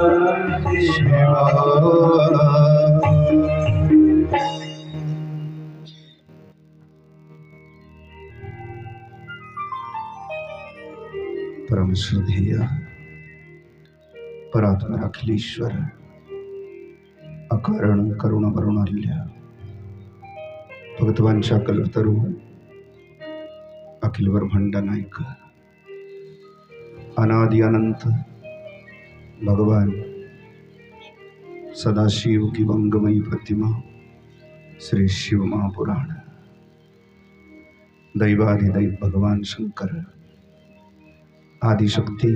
परम श्रद्धेय परात्पर अखिलेश्वर अकारण करुण वरुणाल्य भगतवांच्या कल्पतरू अखिल ब्रह्मांड नायक अनादि अनंत भगवान सदाशिव की वंगमयी प्रतिमा श्री शिव महापुराण दैवाधिदैव भगवान शंकर आदिशक्ति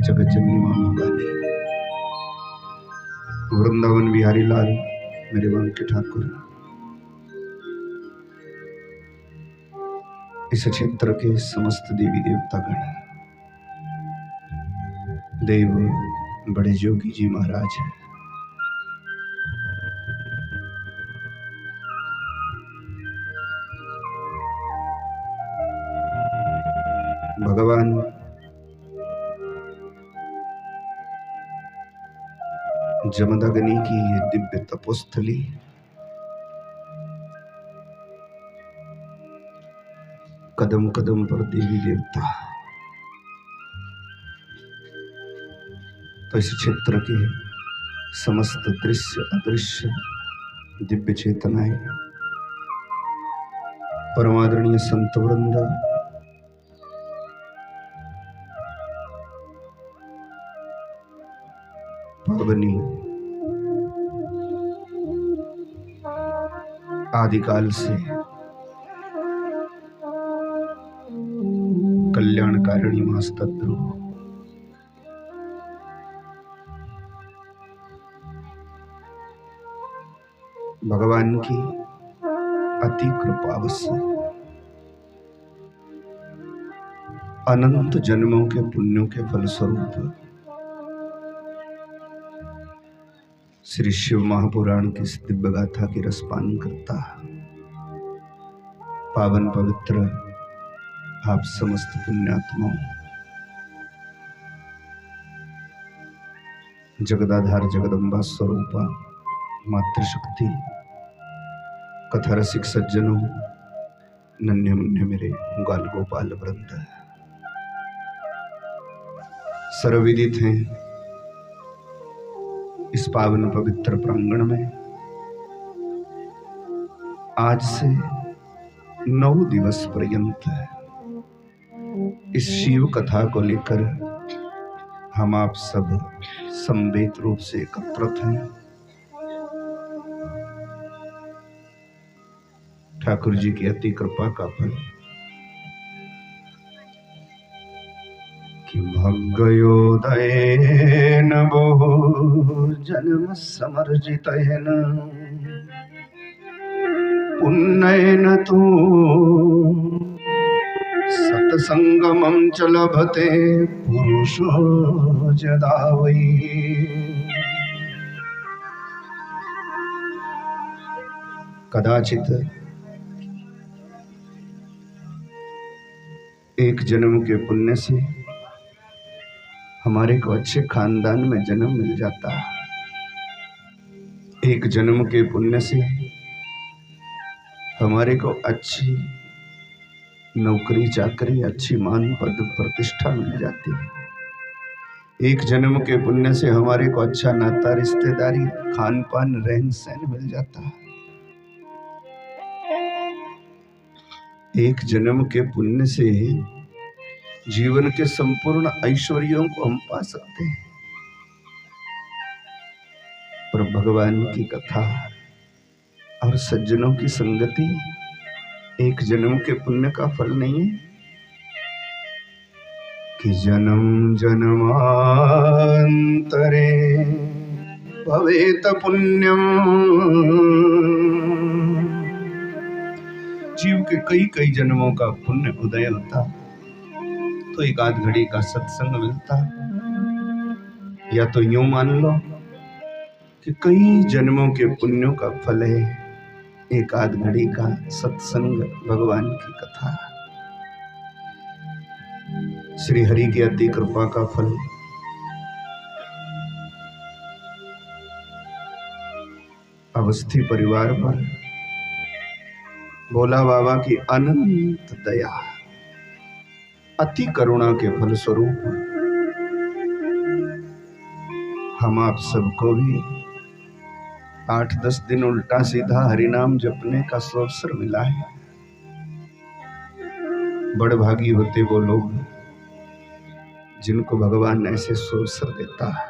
जगज्जननी मां मोगानी वृंदावन बिहारी लाल मेरे वांके ठाकुर इस क्षेत्र के समस्त देवी देवतागण देव बड़े जोगी जी महाराज हैं। भगवान जमदग्नि की ये दिव्य तपोस्थली कदम कदम पर देवी देवता, तो इस क्षेत्र के समस्त दृश्य अदृश्य दिव्य चेतनाएं परमादरणीय संत वृंद पावनी आदिकाल से कल्याणकारिणी मास्तद्रु भगवान की अति कृपावश अनंत जन्मों के पुण्यों के फलस्वरूप श्री शिव महापुराण की इस दिव्य गाथा की रसपान करता पावन पवित्र आप समस्त पुण्यात्माओं, जगदाधार जगदम्बा स्वरूपा मातृशक्ति कथा रसिक सज्जनों, नन्हे मुन्ने मेरे ग्वाल गोपाल वृंद सर्वविदित हैं। इस पावन पवित्र प्रांगण में आज से 9 दिवस पर्यंत इस शिव कथा को लेकर हम आप सब समवेत रूप से एकत्रित हैं। ठाकुर जी की अति कृपा का फल कि भग्गयोदयेन बहु जन्म समर्जितेन पुण्येन तु सत्संगमं च लभते पुरुषो यदा वै। कदाचित एक जन्म के पुण्य से हमारे को अच्छे खानदान में जन्म मिल जाता, एक जन्म के पुण्य से हमारे को अच्छी नौकरी चाकरी अच्छी मान पद प्रतिष्ठा मिल जाती, एक जन्म के पुण्य से हमारे को अच्छा नाता रिश्तेदारी खान पान रहन सहन मिल जाता, एक जन्म के पुण्य से जीवन के संपूर्ण ऐश्वर्यों को हम पा सकते हैं। पर भगवान की कथा और सज्जनों की संगति एक जन्म के पुण्य का फल नहीं है कि जन्म जन्मांतरे भवेत पुण्यम। जीव के कई कई जन्मों का पुण्य उदय होता तो एक आध घड़ी का सत्संग मिलता, या तो यूं मान लो कि कई जन्मों के पुण्यों का फल है एक आध घड़ी का सत्संग भगवान की कथा। श्री हरि की अति कृपा का फल अवस्थी परिवार पर भोला बाबा की अनंत दया, अति करुणा के फलस्वरूप हम आप सबको भी 8-10 दिन उल्टा सीधा हरिनाम जपने का अवसर मिला है। बड़ भागी होते वो लोग जिनको भगवान ऐसे अवसर देता है।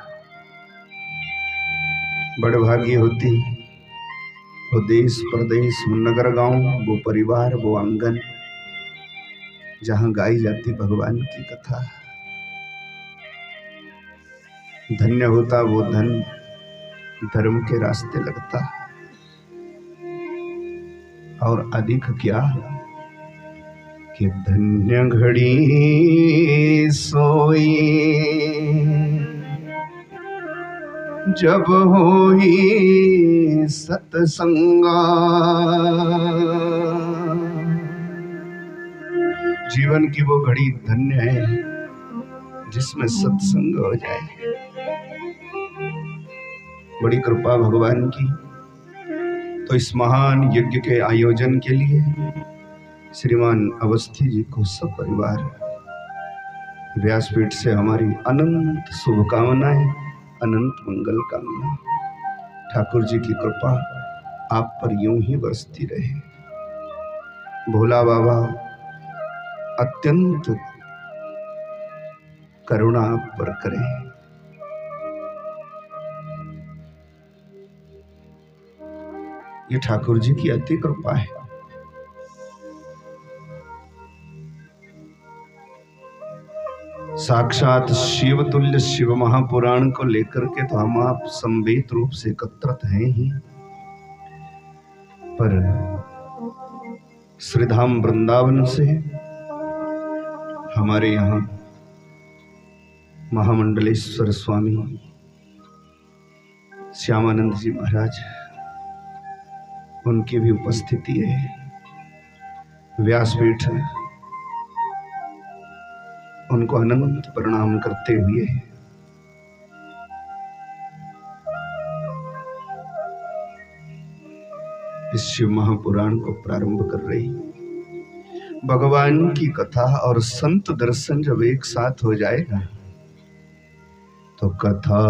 बड़ भागी होती वो देश प्रदेश, वो नगर गांव, वो परिवार, वो आंगन जहां गाई जाती भगवान की कथा। धन्य होता वो धन धर्म के रास्ते लगता। और अधिक क्या कि धन्य घड़ी सोई जब होई सत्संगा। जीवन की वो घड़ी धन्य है जिसमें सत्संग हो जाए। बड़ी कृपा भगवान की। तो इस महान यज्ञ के आयोजन के लिए श्रीमान अवस्थी जी को सब परिवार व्यासपीठ से हमारी अनंत शुभकामनाएं, अनंत मंगल कामना। ठाकुर जी की कृपा आप पर यूं ही बरसती रहे। भोला बाबा अत्यंत करुणा आप पर करें। ये ठाकुर जी की अति कृपा है। साक्षात शिव तुल्य शिव महापुराण को लेकर के तो हम आप संवेद रूप से एकत्रित हैं ही, पर श्रीधाम वृंदावन से हमारे यहाँ महामंडलेश्वर स्वामी श्यामानंद जी महाराज, उनकी भी उपस्थिति है। व्यासपीठ उनको अनंत प्रणाम करते हुए इस शिव महापुराण को प्रारंभ कर रही। भगवान की कथा और संत दर्शन जब एक साथ हो जाएगा तो कथा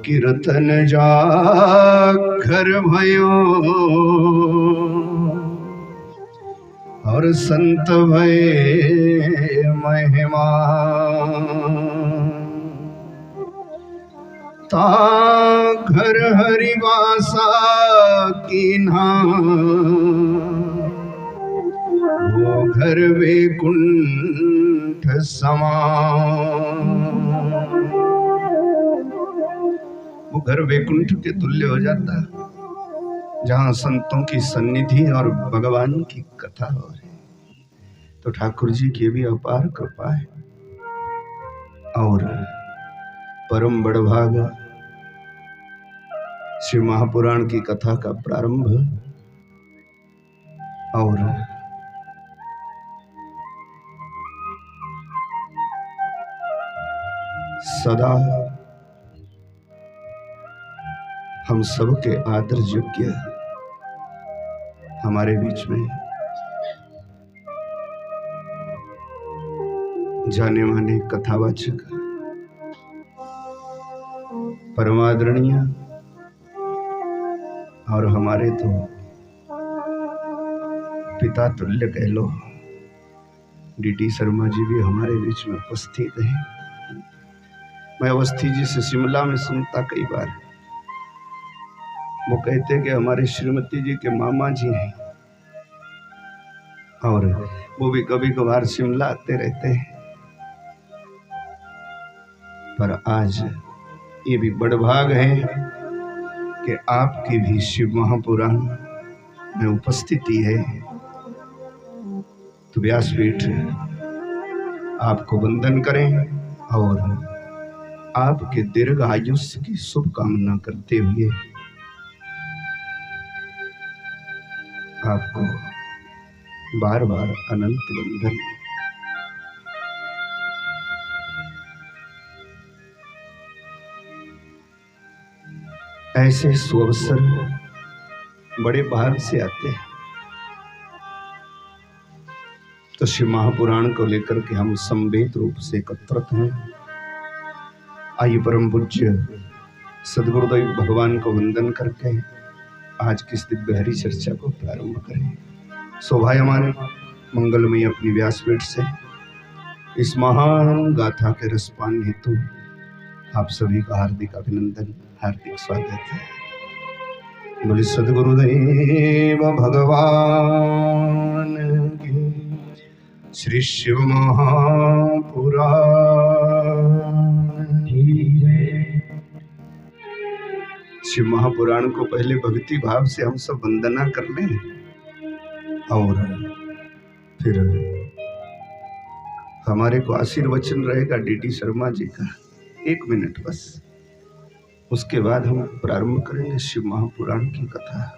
कीर्तन जाकर भयो और संत भय महिमा। ता घर हरिवासा कीन्हा वो घर वैकुंठ समा। वो घर वैकुंठ के तुल्य हो जाता जहां संतों की सन्निधि और भगवान की कथा हो रही। तो ठाकुर जी की भी अपार कृपा है। और परम बड़भाग शिव महापुराण की कथा का प्रारंभ और सदा हम सबके आदर योग्य हमारे बीच में जाने माने कथावाचक परमादरणीय और हमारे तो पिता तुल्य कह लो डीटी शर्मा जी भी हमारे बीच में उपस्थित हैं। मैं अवस्थी जी से शिमला में सुनता कई बार, वो कहते कि हमारे श्रीमती जी के मामा जी हैं और वो भी कभी कभार शिमला आते रहते हैं। पर आज ये भी बड़भाग है कि आपकी भी शिव महापुराण में उपस्थिति है। तो व्यासपीठ आपको वंदन करें और आपके दीर्घ आयुष्य की शुभकामना करते हुए आपको बार बार अनंत वंदन। ऐसे सुअवसर बड़े बाहर से आते हैं। तो शिव महापुराण को लेकर के हम संवेद रूप से एकत्रित हैं। आइए परम पूज्य सदगुरुदेव भगवान को वंदन करके आज की इस दिव्य हरि चर्चा को प्रारंभ करें। शोभायमान मंगलमय अपनी व्यासपीठ से इस महान गाथा के रसपान हेतु आप सभी का हार्दिक अभिनंदन, हार्दिक स्वागत है। बोले सदगुरुदेव भगवान की श्री शिव महापुराण। शिव महापुराण को पहले भक्ति भाव से हम सब वंदना कर लें और फिर हमारे को आशीर्वचन रहेगा डीडी शर्मा जी का, 1 मिनट बस। उसके बाद हम प्रारंभ करेंगे शिव महापुराण की कथा।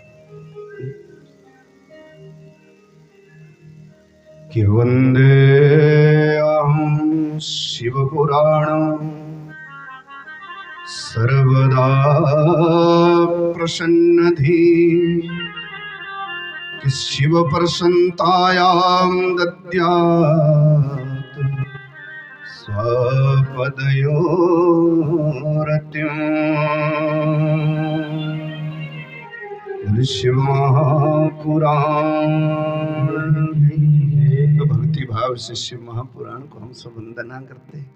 कि वंदे अहं शिव पुराणं सर्वदा प्रसन्नधि। कि शिव प्रसन्नतायां दद्यात् स्वपदयोरतिम्। शिव महापुराण। तो भक्ति भाव से शिव महापुराण को हम सब वंदना करते हैं।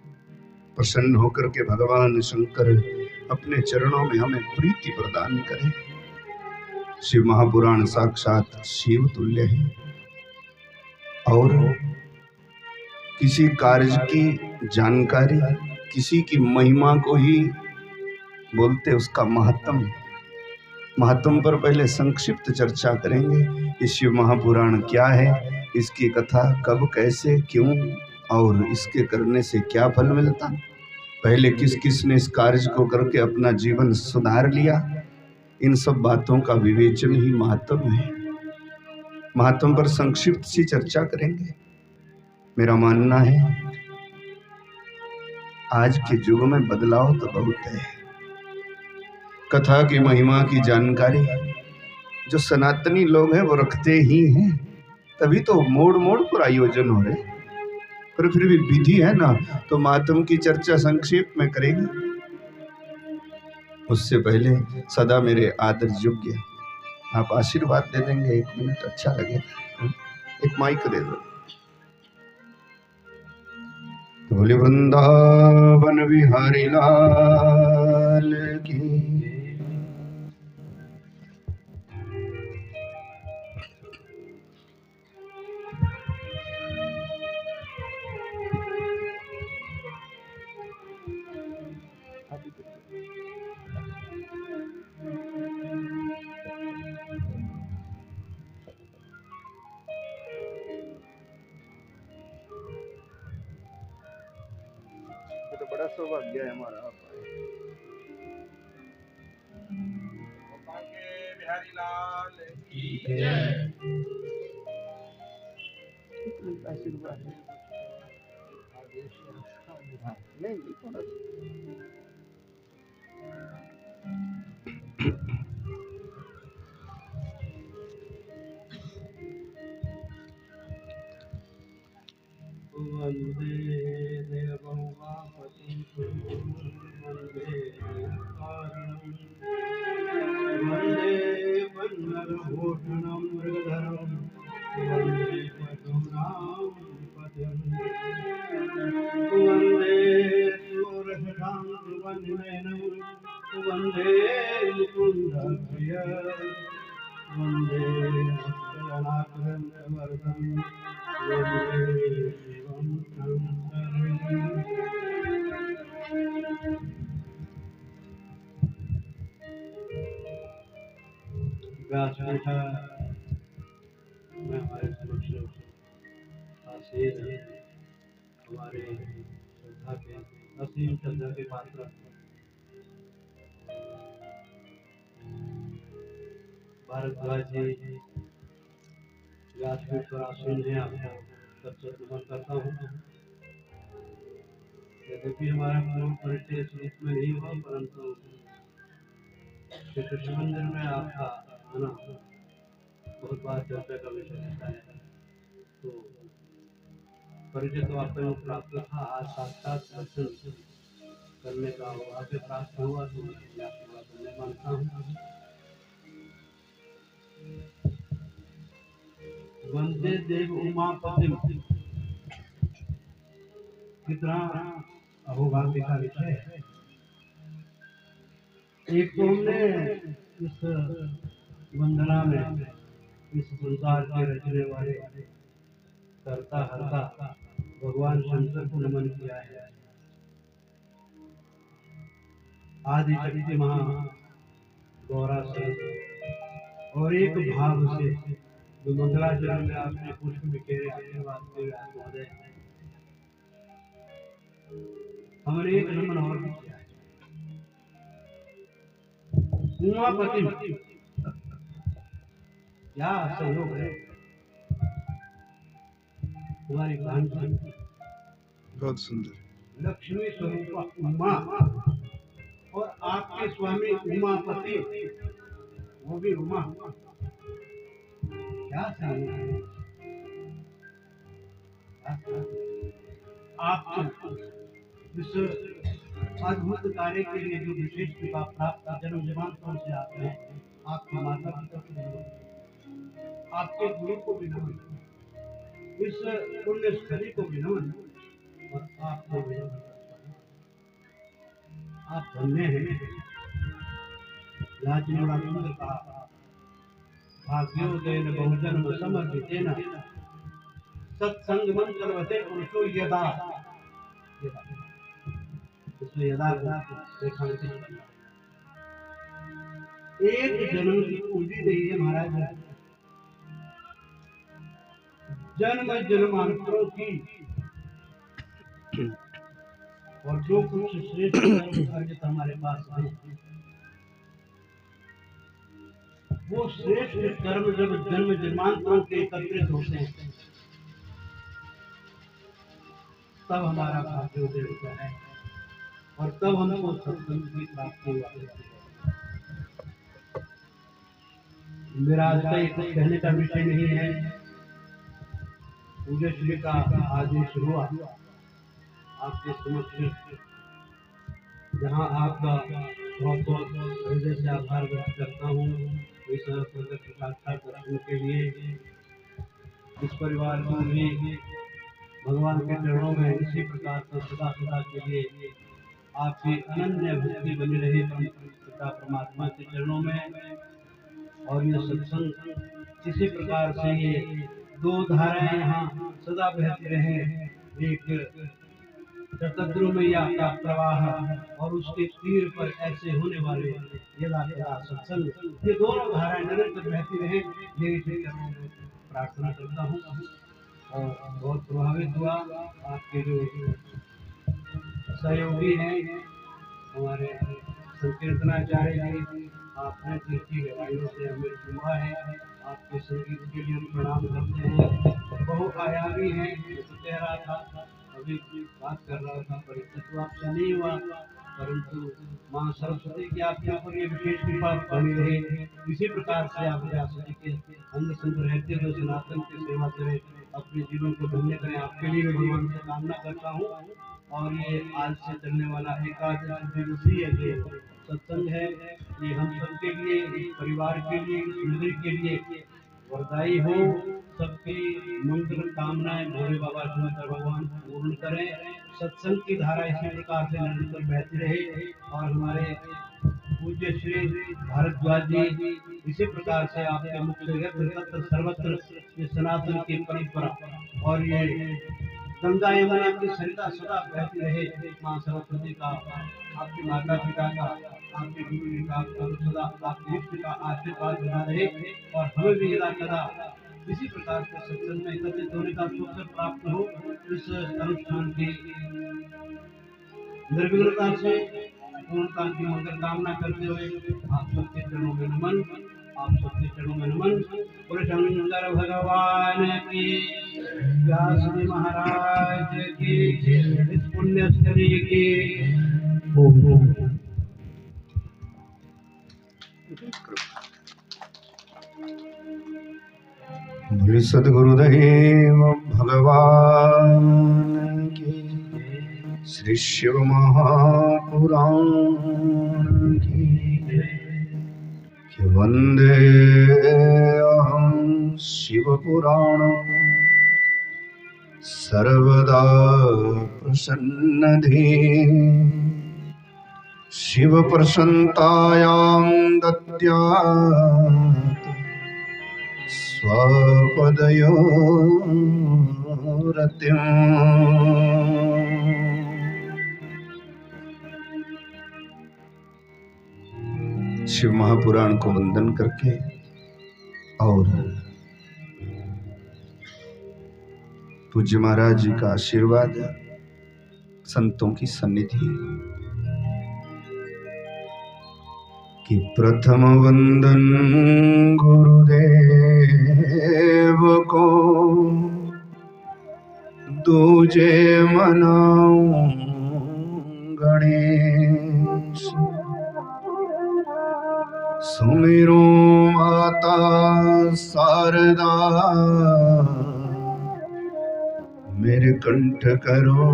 प्रसन्न होकर के भगवान शंकर अपने चरणों में हमें प्रीति प्रदान करें। शिव महापुराण साक्षात शिव तुल्य है और किसी कार्य की जानकारी, किसी की महिमा को ही बोलते उसका महत्व पर पहले संक्षिप्त चर्चा करेंगे। ये शिव महापुराण क्या है, इसकी कथा कब, कैसे, क्यों और इसके करने से क्या फल मिलता, पहले किस किस ने इस कार्य को करके अपना जीवन सुधार लिया, इन सब बातों का विवेचन ही महत्व है। महत्व पर संक्षिप्त सी चर्चा करेंगे। मेरा मानना है आज के युग में बदलाव तो बहुत है। कथा की महिमा की जानकारी जो सनातनी लोग हैं वो रखते ही हैं, तभी तो मोड़ मोड़ पर आयोजन हो रहे। पर फिर भी विधि है ना, तो महात्म की चर्चा संक्षेप में करेंगे। उससे पहले सदा मेरे आदर योग्य आप आशीर्वाद दे देंगे, 1 मिनट अच्छा लगेगा। एक माइक दे दो। तो बोले वृंदावन बिहारी लाल की। तो बड़ा सौभाग्य है हमारा। बिहारी लाल की जय। आशीर्वाद नहीं थोड़ा वंदे देवं वापतिं वंदे कारणं वंदे वन्नरभूषणं मृगधरं वंदे पशूनां पतिं वंदे सूरशशाङ्कवन्नयनं वंदे मुकुन्दप्रियं वंदे मुक्तगणाकरन्दवर्धं वंदे शिवं शङ्करम्। व्यासपीठा में हमारे समक्ष आसीन हमारे श्रद्धा के असीम श्रद्धा के पात्र भारद्वाज जी व्यासपीठ पर आसीन है। आपको सचेत नमन करता हूँ। यद्यपि हमारा पूर्ण परिचय इस रूप में नहीं हुआ, परंतु कृष्ण मंदिर में आपका आना बहुत बार चर्चा का विषय रहता है। तो परिचय तो आपको प्राप्त था, आज साक्षात दर्शन करने का अवसर प्राप्त हुआ, तो मैं आपकी बात में मानता हूँ। वंदे देव उमापतिम, कितना अहोभाग्य का विषय है। एक तो हमने इस वंदना में इस संसार के रचने वाले करता हरता भगवान शंकर को नमन किया है। आदि शक्ति महा गौरा से और एक भाव से जो मंगलाचरण में आपने पुष्प बिखेरे आशीर्वाद के महोदय, हमने एक नमन और भी किया है। उमापति, क्या सहयोग है तुम्हारी भांति, बहुत सुंदर। लक्ष्मी स्वरूप उमा और आपके स्वामी उमापति, वो भी उमा, क्या सहयोग है। आप इस अद्भुत कार्य के लिए जो विशेष कृपा प्राप्त जन्म जन्मांतरों से आते हैं, आपके माता पिता को नमन, आपके गुरु को भी नमन, इस पुण्य स्थली को भी नमन और आपको भी नमन। आप धन्य हैं। लाजनोड़ा सुंदर कहा, भाग्योदय बहुजन्म समर्पितेन सत्संग मंत्रवते पुरुषो यदा, इसमें यदा रेखांकित करना। एक जन्म की पूंजी नहीं है महाराज, जन्म जन्मांतरों की, और जो कुछ श्रेष्ठ अर्जित हमारे पास है, वो श्रेष्ठ कर्म जब जन्म जन्मांतरों के एकत्रित होते हैं, तब हमारा भाग्योदय होता है और तब हमको सत्संग की प्राप्ति होती है। मेरा आज का कुछ कहने का विषय नहीं है। पूज्य श्री का आदेश हुआ आपके समक्ष, जहाँ आपका बहुत बहुत हृदय से आभार व्यक्त करता हूँ इस प्रत्यक्ष साक्षात दर्शन के लिए। इस परिवार को भी भगवान के चरणों में इसी प्रकार से सदा सदा के लिए आपकी अनन्य भक्ति बनी रहे पिता परमात्मा के चरणों में। और ये सत्संग इसी प्रकार से ये दो धाराएं यहाँ सदा बहती रहे, एक शतद्रु मैया का प्रवाह और उसके तीर पर ऐसे होने वाले यदा यदा सत्संग, ये दोनों धाराएं निरंतर बहती रहे, यही प्रार्थना करता हूँ। और बहुत प्रभावित हुआ आपके जो सहयोगी हैं हमारे संकीर्तनाचार्य जी, आपने जिनकी गवाहियों से हमें चुना है, आपके संगीत के लिए हम प्रणाम करते हैं। बहुआयामी है, तो कह रहा था अभी बात कर रहा था, परिचय तो आपसे नहीं हुआ, परंतु माँ सरस्वती की आपके ऊपर ये विशेष कृपा बनी रहे। इसी प्रकार से आप व्यास जी के अंग संग रहते हुए सनातन की सेवा करें, अपने जीवन को धन्य करें, आपके लिए भी भगवान से कामना करता हूँ। और ये आज से चलने वाला एकादश दिवसीय जो सत्संग है, ये हम सबके लिए, इस परिवार के लिए, इस नगरी के लिए वरदायी हो। सबकी मंगल कामनाएं भोले बाबा शंकर भगवान पूर्ण करें। सत्संग की धारा इसी प्रकार से निरंतर बहती रहे और हमारे पूज्य श्री भारद्वाज जी इसी प्रकार से आपके मुख से यत्र सर्वत्र ये सनातन की परंपरा और ये गंगा यमुना की सरिता सदा बहती रहे। माँ सरस्वती का, आपके माता पिता का, आपके गुरु जी का, सदा आपके इष्ट का आशीर्वाद बना रहे और हमें भी यदा कदा इसी प्रकार के सत्संग में एकत्रित होने का अवसर प्राप्त हो। इस अनुष्ठान की निर्विघ्नता से पूर्णता की मंगल कामना करते हुए आप सबके चरणों में नमन, आप सबके चरणों में नमन। पुरुषंकर भगवान की, व्यास जी महाराज की, इस पुण्य स्थली की ओम। बोले सद्गुरुदेव भगवान की, श्री शिव महापुराण की, कि वंदे अहं शिव पुराणं सर्वदा प्रसन्नधे शिव प्रसन्नतायां दद्यात् स्वपदयोरतिम्। शिव महापुराण को वंदन करके और पूज्य महाराज जी का आशीर्वाद, संतों की सन्निधि, कि प्रथम वंदन गुरुदेव को, दूजे मनाऊं गणेश, सुमिरो माता शारदा, मेरे कंठ करो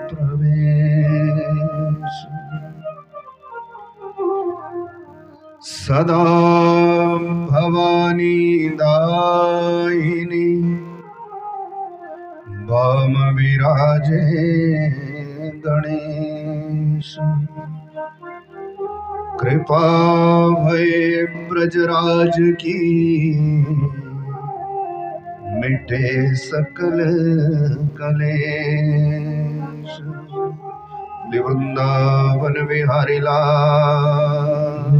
प्रवेश। सदा भवानी दायिनी, वाम विराजे गणेश, कृपा भय ब्रजराज की, मिटे सकल कलेश। वृंदावन विहारी लाल।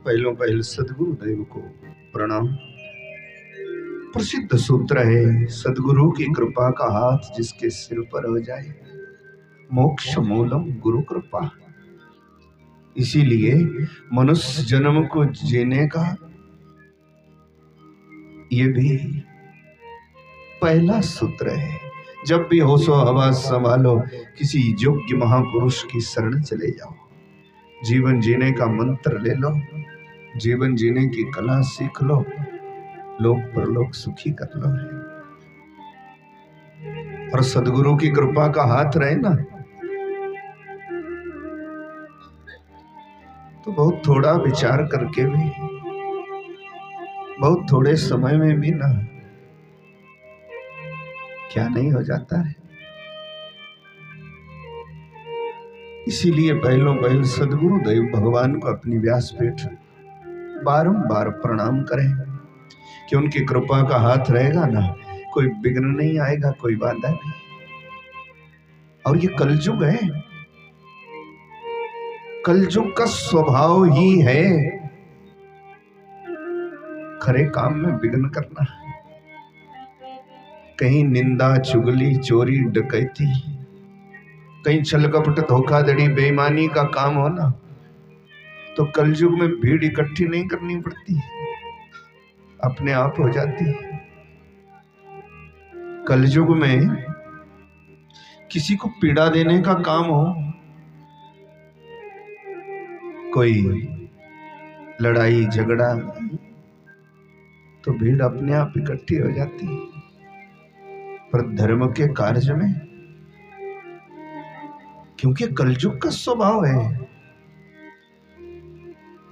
पहलों पहल सद्गुरुदेव को प्रणाम। प्रसिद्ध सूत्र है, सद्गुरु की कृपा का हाथ जिसके सिर पर हो जाए, मोक्ष मूलम गुरु कृपा। इसीलिए मनुष्य जन्म को जीने का ये भी पहला सूत्र है। जब भी होशो हवास संभालो, किसी योग्य महापुरुष की शरण चले जाओ। जीवन जीने का मंत्र ले लो, जीवन जीने की कला सीख लो, लोक परलोक सुखी कर लो। और सद्गुरु की कृपा का हाथ रहे ना, तो बहुत थोड़ा विचार करके भी, बहुत थोड़े समय में भी ना, क्या नहीं हो जाता है। इसीलिए पहलों पहल सद्गुरु देव भगवान को अपनी व्यासपीठ बारंबार प्रणाम करें, कि उनकी कृपा का हाथ रहेगा ना, कोई विघ्न नहीं आएगा, कोई बाधा नहीं। और ये कलयुग है, कलयुग का स्वभाव ही है खरे काम में विघ्न करना। कहीं निंदा, चुगली, चोरी, डकैती, कहीं छल कपट, धोखाधड़ी, बेईमानी का काम हो ना, तो कलयुग में भीड़ इकट्ठी नहीं करनी पड़ती, अपने आप हो जाती। कलयुग में किसी को पीड़ा देने का काम हो, कोई लड़ाई झगड़ा, तो भीड़ अपने आप इकट्ठी हो जाती। पर धर्म के कार्य में, क्योंकि कलयुग का स्वभाव है,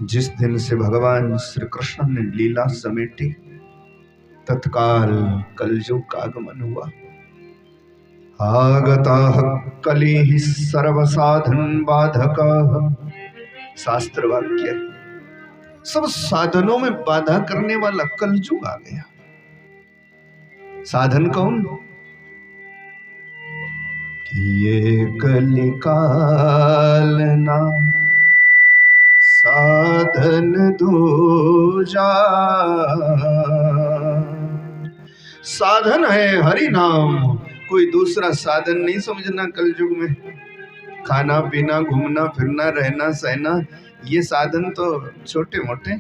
जिस दिन से भगवान श्री कृष्ण ने लीला समेटी, तत्काल कलयुग का आगमन हुआ। आगता कलिः सर्व साधन बाधक, शास्त्र वाक्य। सब साधनों में बाधा करने वाला कलयुग आ गया। साधन कौन? ये कलिकाल ना साधन दूजा, साधन है हरि नाम, कोई दूसरा साधन नहीं समझना। कलयुग में खाना पीना, घूमना फिरना, रहना सहना, ये साधन तो छोटे मोटे,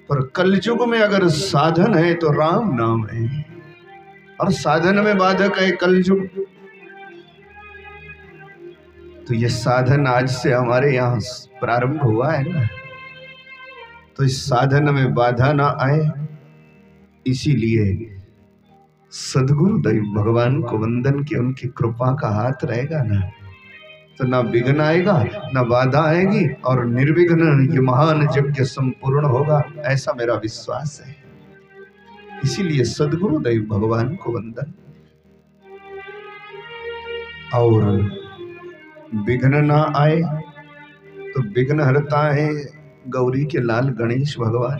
पर कलयुग में अगर साधन है तो राम नाम है। और साधन में बाधक है कलयुग। तो ये साधन आज से हमारे यहाँ प्रारंभ हुआ है ना, तो इस साधन में बाधा ना आए, इसीलिए सदगुरु दैव भगवान को वंदन के उनकी कृपा का हाथ रहेगा ना, तो ना विघ्न आएगा ना बाधा आएगी और निर्विघ्न ये महान यज्ञ संपूर्ण होगा, ऐसा मेरा विश्वास है। इसीलिए सदगुरु दैव भगवान को वंदन। और विघ्न ना आए तो विघ्न हरता है गौरी के लाल गणेश भगवान,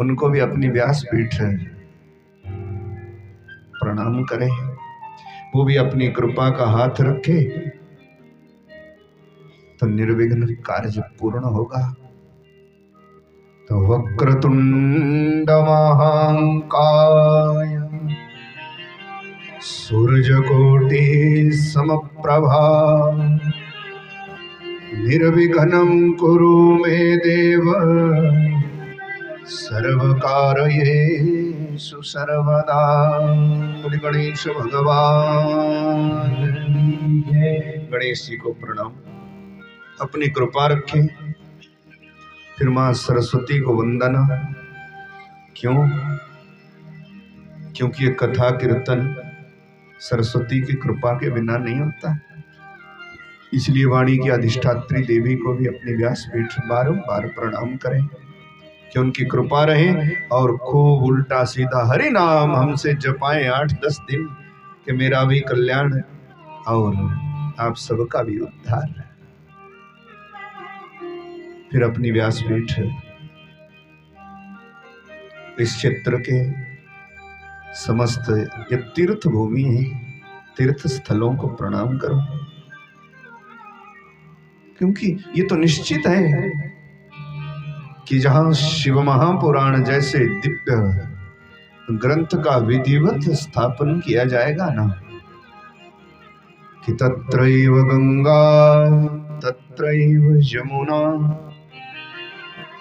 उनको भी अपनी व्यासपीठ प्रणाम करें, वो भी अपनी कृपा का हाथ रखे तो निर्विघ्न कार्य पूर्ण होगा। तो वक्रतुंड महाकाय सूर्यकोटि समप्रभा निर्विघ्नं कुरु मे देव सर्वकार्येषु सर्वदा। बोले गणेश भगवान। गणेश जी को प्रणाम। अपनी कृपा रखें। फिर मां सरस्वती को वंदना। क्यों? क्योंकि ये कथा कीर्तन सरस्वती की कृपा के बिना नहीं होता। इसलिए वाणी की अधिष्ठात्री देवी को भी अपनी व्यासपीठ बारंबार प्रणाम करें कि उनकी कृपा रहे और खूब उल्टा सीधा हरि नाम हमसे जपाएं 8-10 दिन, कि मेरा भी कल्याण और आप सबका भी उद्धार। फिर अपनी व्यासपीठ इस क्षेत्र के समस्त ये तीर्थ भूमि है, तीर्थ स्थलों को प्रणाम करो, क्योंकि ये तो निश्चित है कि जहां शिव महापुराण जैसे दिव्य ग्रंथ का विधिवत स्थापन किया जाएगा ना, कि तत्रैव गंगा तत्रैव यमुना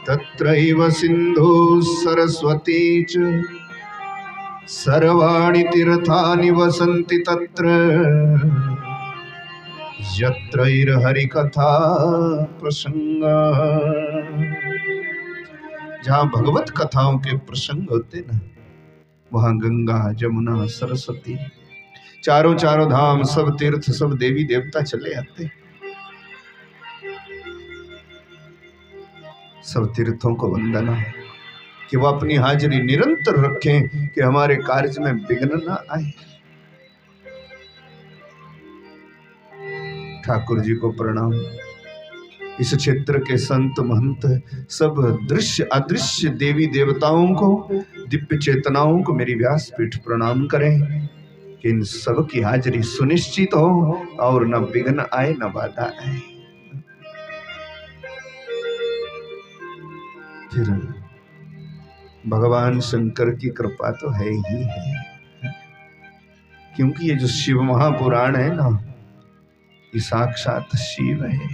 तत्रैव सिंधु सरस्वती च सर्वाणि तीर्थानि वसन्ति तत्र यत्रैर्हरिकथा प्रसंग। जहाँ भगवत कथाओं के प्रसंग होते ना, वहाँ गंगा जमुना सरस्वती चारों धाम, सब तीर्थ, सब देवी देवता चले आते। सब तीर्थों को वंदना कि वो अपनी हाजिरी निरंतर रखें कि हमारे कार्य में विघ्न ना आए। ठाकुर जी को प्रणाम। इस क्षेत्र के संत महंत सब दृश्य अदृश्य देवी देवताओं को, दिव्य चेतनाओं को मेरी व्यासपीठ प्रणाम करें कि इन सब की हाजिरी सुनिश्चित हो और न विघ्न आए न बाधा आए। फिर भगवान शंकर की कृपा तो है ही है, क्योंकि ये जो शिव महापुराण है ना, ये साक्षात शिव है।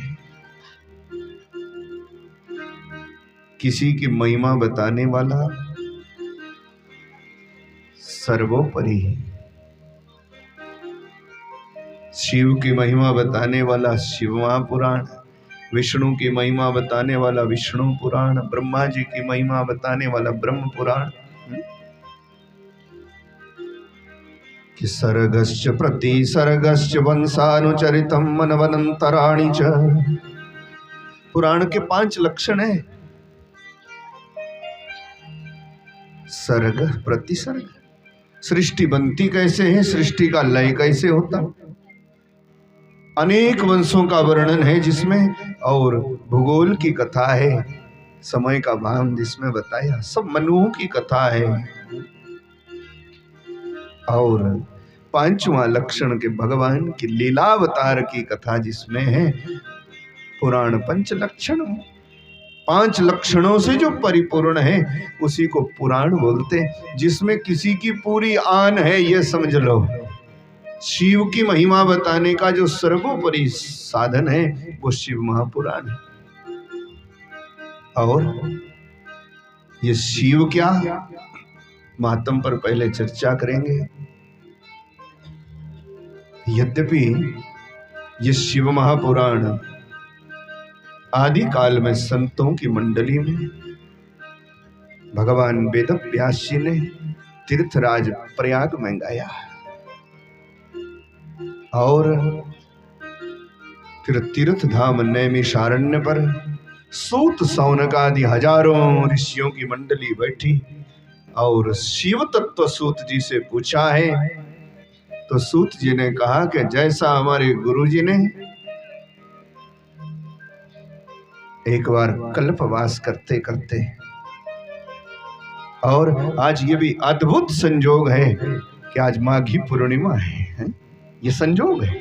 किसी की महिमा बताने वाला सर्वोपरि, शिव की महिमा बताने वाला शिव महापुराण, विष्णु की महिमा बताने वाला विष्णु पुराण, ब्रह्मा जी की महिमा बताने वाला ब्रह्म पुराण। कि सर्गश्च प्रति सर्गश्च वंशानुचरितम मनवनंतराणि च। पुराण के 5 लक्षण है। सर्ग प्रति सर्ग, सृष्टि बनती कैसे है, सृष्टि का लय कैसे होता, अनेक वंशों का वर्णन है जिसमें, और भूगोल की कथा है, समय का भान जिसमें बताया, सब मनुओं की कथा है। और 5वां लक्षण के भगवान की लीलावतार की कथा जिसमें है। पुराण 5 लक्षण, 5 लक्षणों से जो परिपूर्ण है उसी को पुराण बोलते, जिसमें किसी की पूरी आन है, ये समझ लो। शिव की महिमा बताने का जो सर्वोपरि साधन है वो शिव महापुराण है। और ये शिव क्या महात्म पर पहले चर्चा करेंगे। यद्यपि ये शिव महापुराण आदि काल में संतों की मंडली में भगवान वेद व्यास जी ने तीर्थराज प्रयाग में गाया और फिर तीर्थ धाम नैमिषारण्य पर सूत सौनक आदि हजारों ऋषियों की मंडली बैठी और शिव तत्व सूत जी से पूछा है। तो सूत जी ने कहा कि जैसा हमारे गुरु जी ने एक बार कल्पवास करते करते, और आज ये भी अद्भुत संजोग है कि आज माघी पूर्णिमा है? ये संजोग है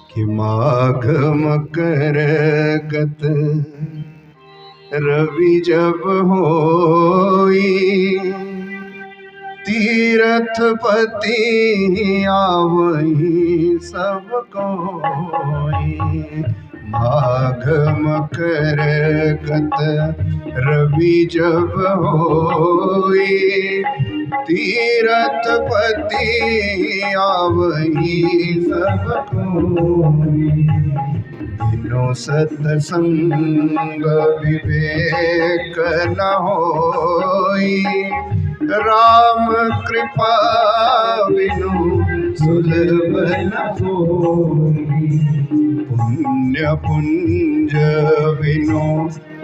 कि माघ मकर गत रवि जब होई, तीर्थपति आवही सब कोई। माघ मकर गत रवि जब होई, तीर्थपति आवही सब कोई। बिनु सत्संग विवेक न होई, राम कृपा बिनु सुलभ न होई। पुण्य पुंज बिनु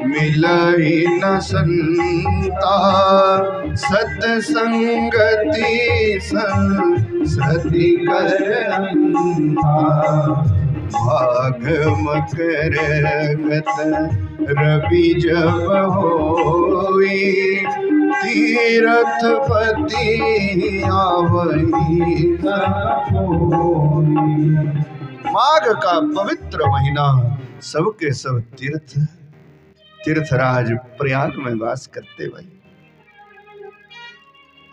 मिलहि न संता, सत्संगति संसति कर अंता। माघ मकर गत रवि जब होई, तीर्थपति आवही सब कोई। माघ का पवित्र महीना सबके सब तीर्थराज प्रयाग में वास करते भाई,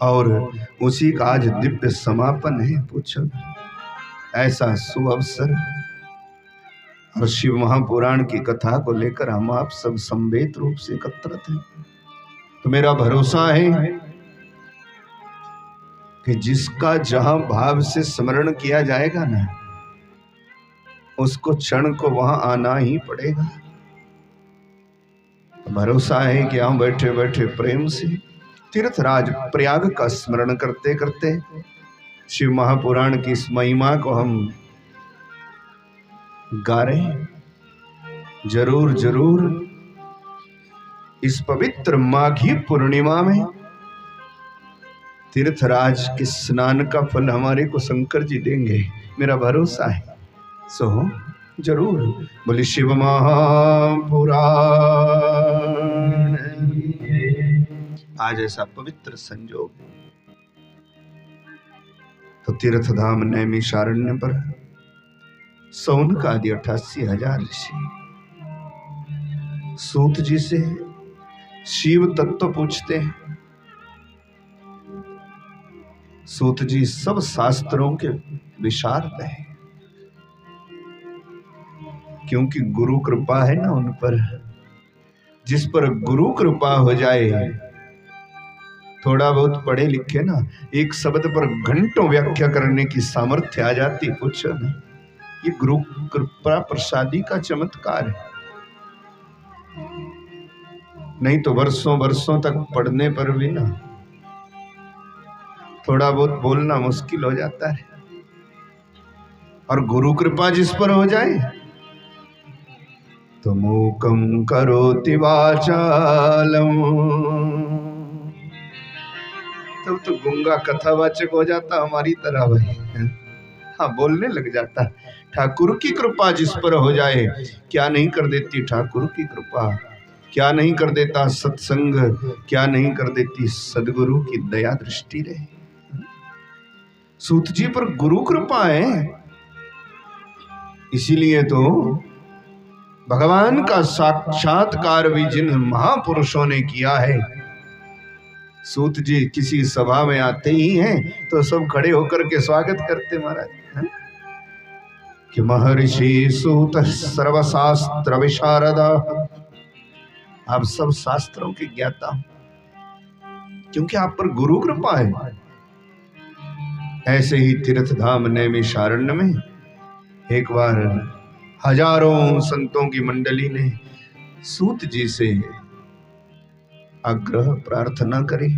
और उसी का आज दिव्य समापन है। पूछो ऐसा सुअवसर और शिव महापुराण की कथा को लेकर हम आप सब संवेद रूप से एकत्रित हैं। तो मेरा भरोसा है कि जिसका जहां भाव से स्मरण किया जाएगा ना, उसको क्षण को वहां आना ही पड़ेगा। भरोसा है कि हम बैठे बैठे प्रेम से तीर्थराज प्रयाग का स्मरण करते करते शिव महापुराण की इस महिमा को हम गा रहे हैं। जरूर जरूर इस पवित्र माघी पूर्णिमा में तीर्थराज के स्नान का फल हमारे को शंकर जी देंगे, मेरा भरोसा है। सो जरूर बोले शिव महापुराण। आज ऐसा पवित्र संजोग, तो तीर्थ धाम नैमिषारण्य पर सौनक आदि 88,000 ऋषि सूत जी से शिव तत्व पूछते हैं। सूत जी सब शास्त्रों के विशारद हैं, क्योंकि गुरु कृपा है ना उन पर। जिस पर गुरु कृपा हो जाए, थोड़ा बहुत पढ़े लिखे ना, एक शब्द पर घंटों व्याख्या करने की सामर्थ्य आ जाती। पूछो ना, ये गुरु कृपा प्रसादी का चमत्कार है। नहीं तो वर्षों वर्षों तक पढ़ने पर भी ना थोड़ा बहुत बोलना मुश्किल हो जाता है। और गुरु कृपा जिस पर हो जाए तो मूकं करोति वाचालम, तब तो गूंगा कथावाचक हो जाता हमारी तरह भाई। हाँ, बोलने लग जाता। ठाकुर की कृपा जिस पर हो जाए, क्या नहीं कर देती ठाकुर की कृपा, क्या नहीं कर देता सत्संग, क्या नहीं कर देती सदगुरु की दया दृष्टि रहे। सूत जी पर गुरु कृपा है, इसीलिए तो भगवान का साक्षात्कार भी जिन महापुरुषों ने किया है। सूत जी किसी सभा में आते ही हैं तो सब खड़े होकर के स्वागत करते महाराज, कि महर्षि सूत सर्वशास्त्र विशारदा, आप सब शास्त्रों के ज्ञाता, क्योंकि आप पर गुरु कृपा है। ऐसे ही तीर्थ धाम नैमिषारण्य में एक बार हजारों संतों की मंडली ने सूत जी से आग्रह प्रार्थना करें,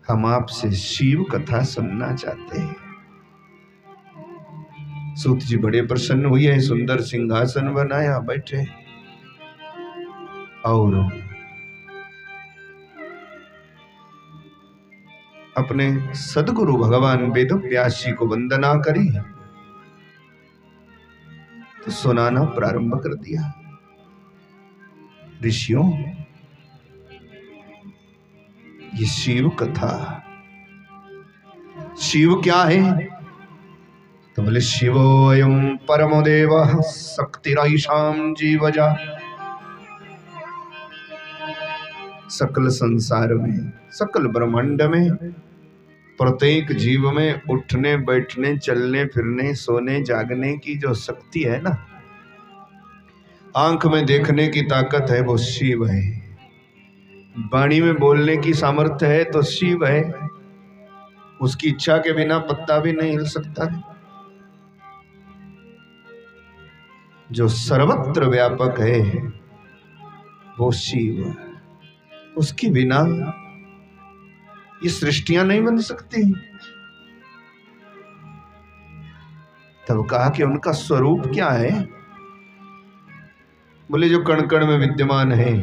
हम आपसे शिव कथा सुनना चाहते हैं। सूत जी बड़े प्रसन्न हुए, सुंदर सिंहासन बनाया, बैठे और अपने सदगुरु भगवान वेद व्यास जी को वंदना करी तो सुनाना प्रारंभ कर दिया। ऋषियों, ये शिव कथा, शिव क्या है? तो बोले शिवोऽयं परमो देवः शक्तिरैषां जीवजा। सकल संसार में, सकल ब्रह्मांड में, प्रत्येक जीव में उठने बैठने चलने फिरने सोने जागने की जो शक्ति है ना, आंख में देखने की ताकत है, वो शिव है। वाणी में बोलने की सामर्थ्य है तो शिव है। उसकी इच्छा के बिना पत्ता भी नहीं हिल सकता है। जो सर्वत्र व्यापक है वो शिव है। उसके बिना ये सृष्टियां नहीं बन सकती। तब कहा कि उनका स्वरूप क्या है? बोले जो कण कण में विद्यमान है।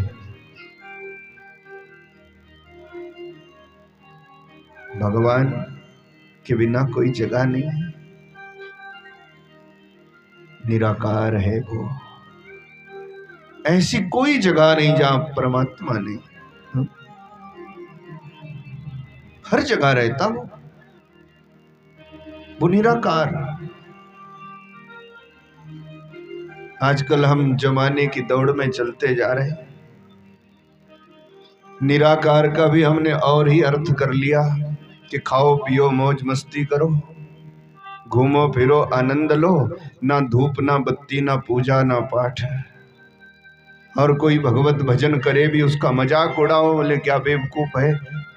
भगवान के बिना कोई जगह नहीं है, निराकार है वो। ऐसी कोई जगह नहीं जहां परमात्मा नहीं, हर जगह रहता वो निराकार। आजकल हम जमाने की दौड़ में चलते जा रहे हैं, निराकार का भी हमने और ही अर्थ कर लिया कि खाओ पियो मौज मस्ती करो, घूमो फिरो आनंद लो, ना धूप ना बत्ती ना पूजा ना पाठ। और कोई भगवत भजन करे भी उसका मजाक उड़ाओ, बोले क्या बेवकूफ है।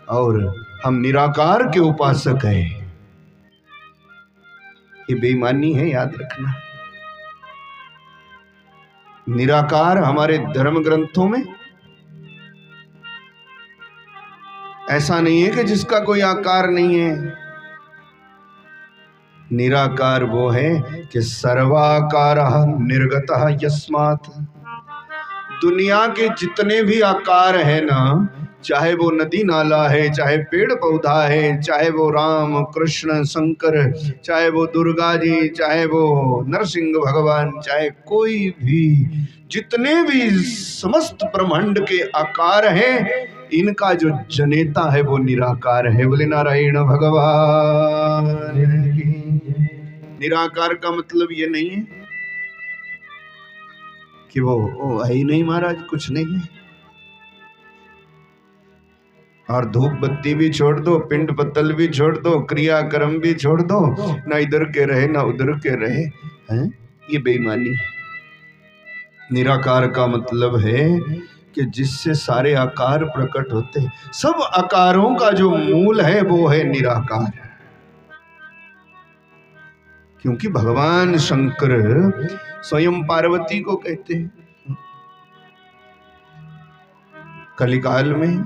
और हम निराकार के उपासक हैं, ये बेईमानी है, याद रखना। निराकार हमारे धर्म ग्रंथों में ऐसा नहीं है कि जिसका कोई आकार नहीं है। निराकार वो है कि सर्वाकारः निर्गतः यस्मात्। दुनिया के जितने भी आकार है ना, चाहे वो नदी नाला है, चाहे पेड़ पौधा है, चाहे वो राम कृष्ण शंकर, चाहे वो दुर्गा जी, चाहे वो नरसिंह भगवान, चाहे कोई भी, जितने भी समस्त ब्रह्मांड के आकार हैं, इनका जो जनेता है वो निराकार है। बोले नारायण भगवान की। निराकार का मतलब ये नहीं है कि वो है ही नहीं महाराज, कुछ नहीं है। और धूप बत्ती भी छोड़ दो, पिंड पत्तल भी छोड़ दो, क्रिया कर्म भी छोड़ दो, ना इधर के रहे ना उधर के रहे, हैं? ये बेईमानी है। निराकार का मतलब है कि जिससे सारे आकार प्रकट होते हैं। सब आकारों का जो मूल है वो है निराकार। क्योंकि भगवान शंकर स्वयं पार्वती को कहते हैं। कलिकाल में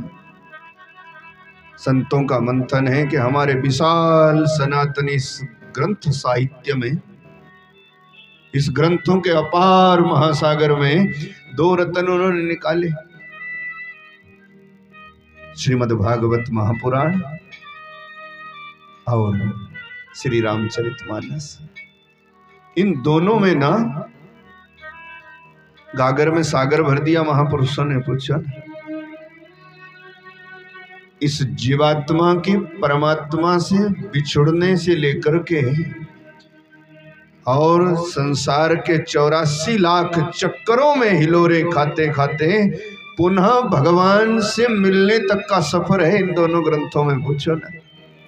संतों का मंथन है कि हमारे विशाल सनातनी ग्रंथ साहित्य में, इस ग्रंथों के अपार महासागर में दो रत्न उन्होंने निकाले, श्रीमद् भागवत महापुराण और श्री रामचरितमानस। इन दोनों में ना गागर में सागर भर दिया। महापुरुषों ने पूछा, इस जीवात्मा के परमात्मा से बिछुड़ने से लेकर के और संसार के 84 लाख चक्करों में हिलोरे खाते खाते पुनः भगवान से मिलने तक का सफर है इन दोनों ग्रंथों में। पूछो ना,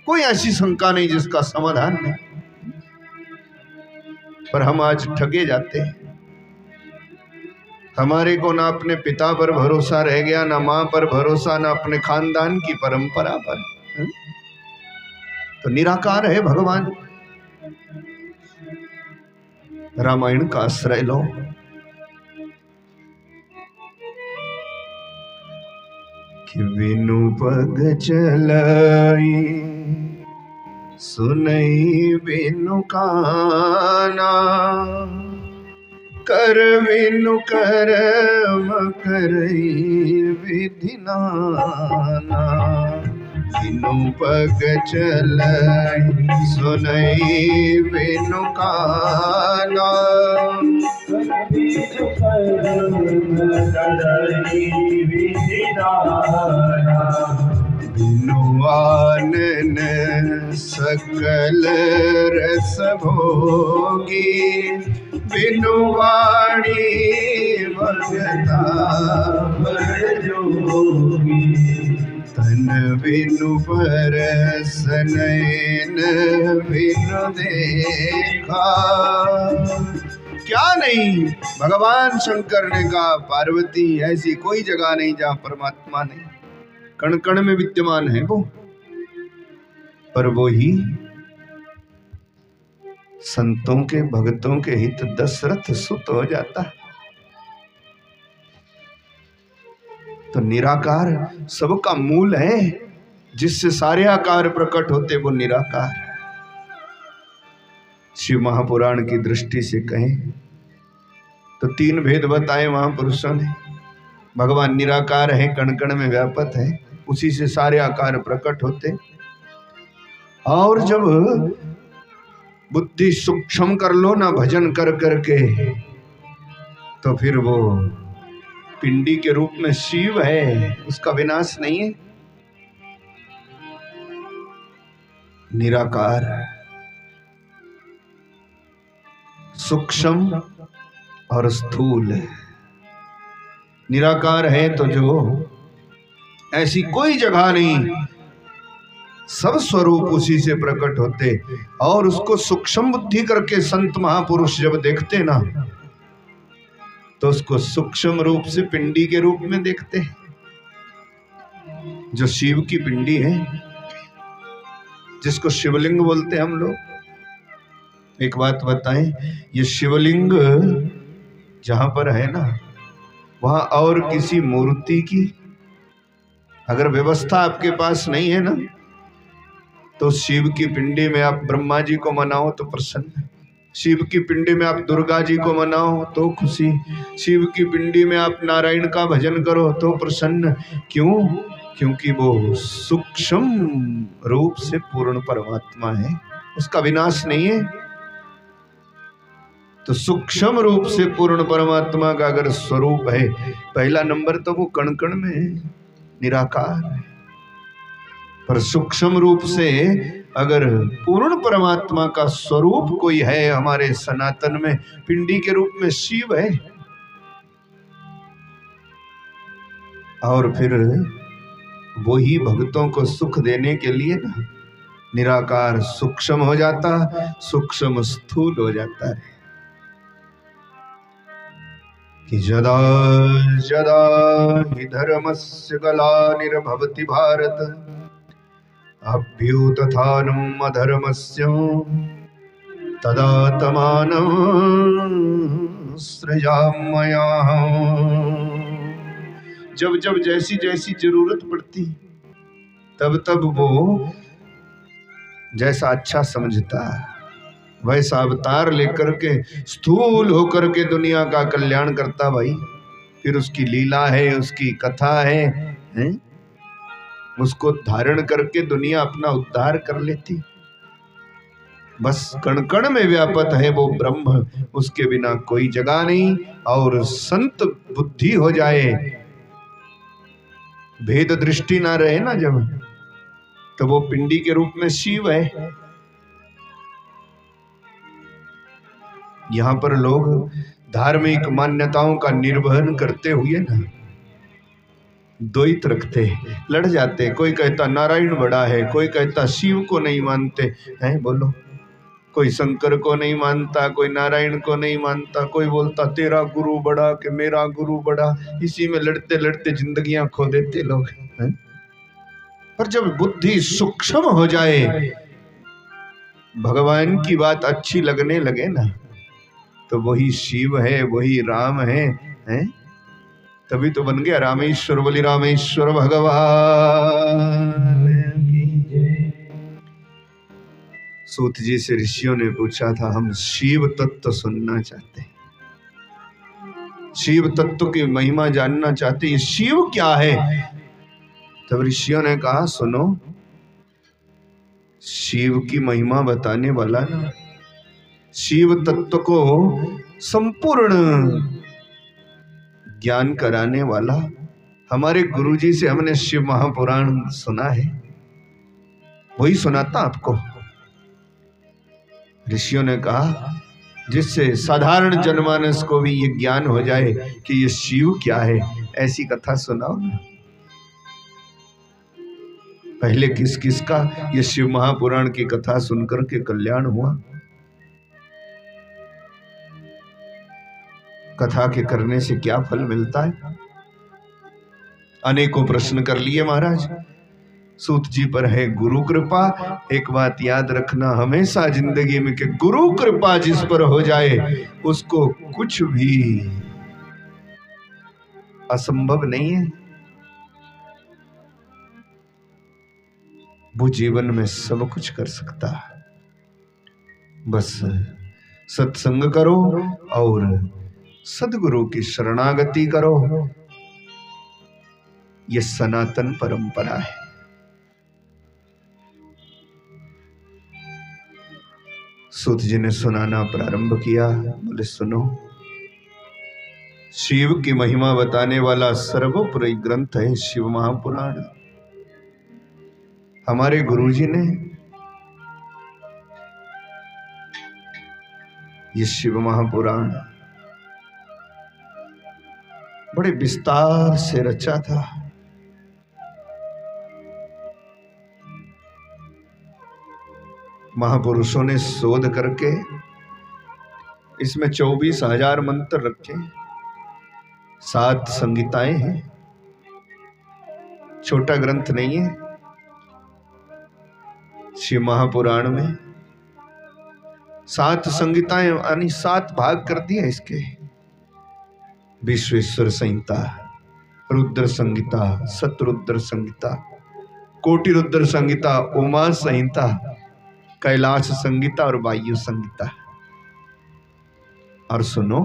कोई ऐसी शंका नहीं जिसका समाधान नहीं। पर हम आज ठगे जाते हैं। हमारे को ना अपने पिता पर भरोसा रह गया, ना माँ पर भरोसा, ना अपने खानदान की परंपरा पर। तो निराकार है भगवान। रामायण का आश्रय लो। कि बिनु पग चलाई सुनई बिनु काना, कर बिनु कर्म करई विधि नाना। बिनु पग चलई सुनई बिनु काना, बिनु आनन सकल रस भोगी, बिनु वाणी भगता भर जोगी। तन बिनु परस नयन बिनु देखा। क्या नहीं, भगवान शंकर ने कहा पार्वती ऐसी कोई जगह नहीं जहां परमात्मा नहीं, कण कण में विद्यमान है वो। पर वो ही संतों के भक्तों के हित दशरथ सुत हो जाता। तो निराकार सबका मूल है, जिससे सारे आकार प्रकट होते वो निराकार। शिव महापुराण की दृष्टि से कहें तो 3 भेद बताए महापुरुषों ने। भगवान निराकार है, कण कण में व्यापक है, उसी से सारे आकार प्रकट होते। और जब बुद्धि सूक्ष्म कर लो ना भजन कर करके, तो फिर वो पिंडी के रूप में शिव है, उसका विनाश नहीं है। निराकार सूक्ष्म और स्थूल है। निराकार है तो जो ऐसी कोई जगह नहीं, सब स्वरूप उसी से प्रकट होते। और उसको सूक्ष्म बुद्धि करके संत महापुरुष जब देखते ना, तो उसको सूक्ष्म रूप से पिंडी के रूप में देखते हैं, जो शिव की पिंडी है, जिसको शिवलिंग बोलते हैं हम लोग। एक बात बताएं, ये शिवलिंग जहां पर है ना, वहां और किसी मूर्ति की अगर व्यवस्था आपके पास नहीं है ना, तो शिव की पिंडी में आप ब्रह्मा जी को मनाओ तो प्रसन्न, शिव की पिंडी में आप दुर्गा जी को मनाओ तो खुशी, शिव की पिंडी में आप नारायण का भजन करो तो प्रसन्न। क्यों? क्योंकि वो सूक्ष्म रूप से पूर्ण परमात्मा है, उसका विनाश नहीं है। तो सूक्ष्म रूप से पूर्ण परमात्मा का अगर स्वरूप है, पहला नंबर तो वो कण कण में है, निराकार है। पर सूक्ष्म रूप से अगर पूर्ण परमात्मा का स्वरूप कोई है हमारे सनातन में, पिंडी के रूप में शिव है। और फिर वो ही भक्तों को सुख देने के लिए ना, निराकार सूक्ष्म हो जाता, सूक्ष्म स्थूल हो जाता है। कि जदा जदा हि धर्मस्य ग्लानिर्भवति भारत, अभ्युत्थानम् अधर्मस्य तदात्मानं सृजाम्यहम्। जब जब जैसी जैसी जरूरत पड़ती, तब तब वो जैसा अच्छा समझता वैसा अवतार लेकर के स्थूल होकर के दुनिया का कल्याण करता। भाई फिर उसकी लीला है, उसकी कथा है? उसको धारण करके दुनिया अपना उद्धार कर लेती। बस कण कण में व्यापक है वो ब्रह्म, उसके बिना कोई जगह नहीं। और संत बुद्धि हो जाए, भेद दृष्टि ना रहे ना जब, तो वो पिंडी के रूप में शिव है। यहाँ पर लोग धार्मिक मान्यताओं का निर्वहन करते हुए ना द्वैत रखते, लड़ जाते। कोई कहता नारायण बड़ा है, कोई कहता शिव को नहीं मानते हैं। बोलो, कोई शंकर को नहीं मानता, कोई नारायण को नहीं मानता, कोई बोलता तेरा गुरु बड़ा कि मेरा गुरु बड़ा। इसी में लड़ते लड़ते जिंदगियां खो देते लोग हैं। पर जब बुद्धि सूक्ष्म हो जाए, भगवान की बात अच्छी लगने लगे ना, तो वही शिव है, वही राम है? तभी तो बन गया रामेश्वर। बोली रामेश्वर भगवान की जय। सूत जी से ऋषियों ने पूछा था, हम शिव तत्व सुनना चाहते हैं, शिव तत्व की महिमा जानना चाहते हैं, शिव क्या है। तब ऋषियों ने कहा, सुनो, शिव की महिमा बताने वाला ना, शिव तत्व को संपूर्ण ज्ञान कराने वाला हमारे गुरुजी से हमने शिव महापुराण सुना है, वही सुनाता आपको। ऋषियों ने कहा, जिससे साधारण जनमानस को भी ये ज्ञान हो जाए कि ये शिव क्या है, ऐसी कथा सुनाओ ना। पहले किस किस का ये शिव महापुराण की कथा सुनकर के कल्याण हुआ। कथा के करने से क्या फल मिलता है। अनेकों प्रश्न कर लिए महाराज। सूत जी पर है गुरु कृपा। एक बात याद रखना हमेशा जिंदगी में कि गुरु कृपा जिस पर हो जाए उसको कुछ भी असंभव नहीं है। वो जीवन में सब कुछ कर सकता है, बस सत्संग करो और सदगुरु की शरणागति करो। ये सनातन परंपरा है। सूत जी ने सुनाना प्रारंभ किया। बोले, सुनो, शिव की महिमा बताने वाला सर्वोपरि ग्रंथ है शिव महापुराण। हमारे गुरुजी ने ये शिव महापुराण बड़े विस्तार से रचा था। महापुरुषों ने शोध करके इसमें 24,000 मंत्र रखे, 7 संहिताएं हैं, छोटा ग्रंथ नहीं है। शिव महापुराण में 7 संहिताएं यानी 7 भाग कर दिए इसके। विश्वेश्वर संहिता, रुद्र संहिता, शतरुद्र संहिता, कोटि रुद्र संहिता, उमा संहिता, कैलाश संहिता और वायु संहिता। और सुनो,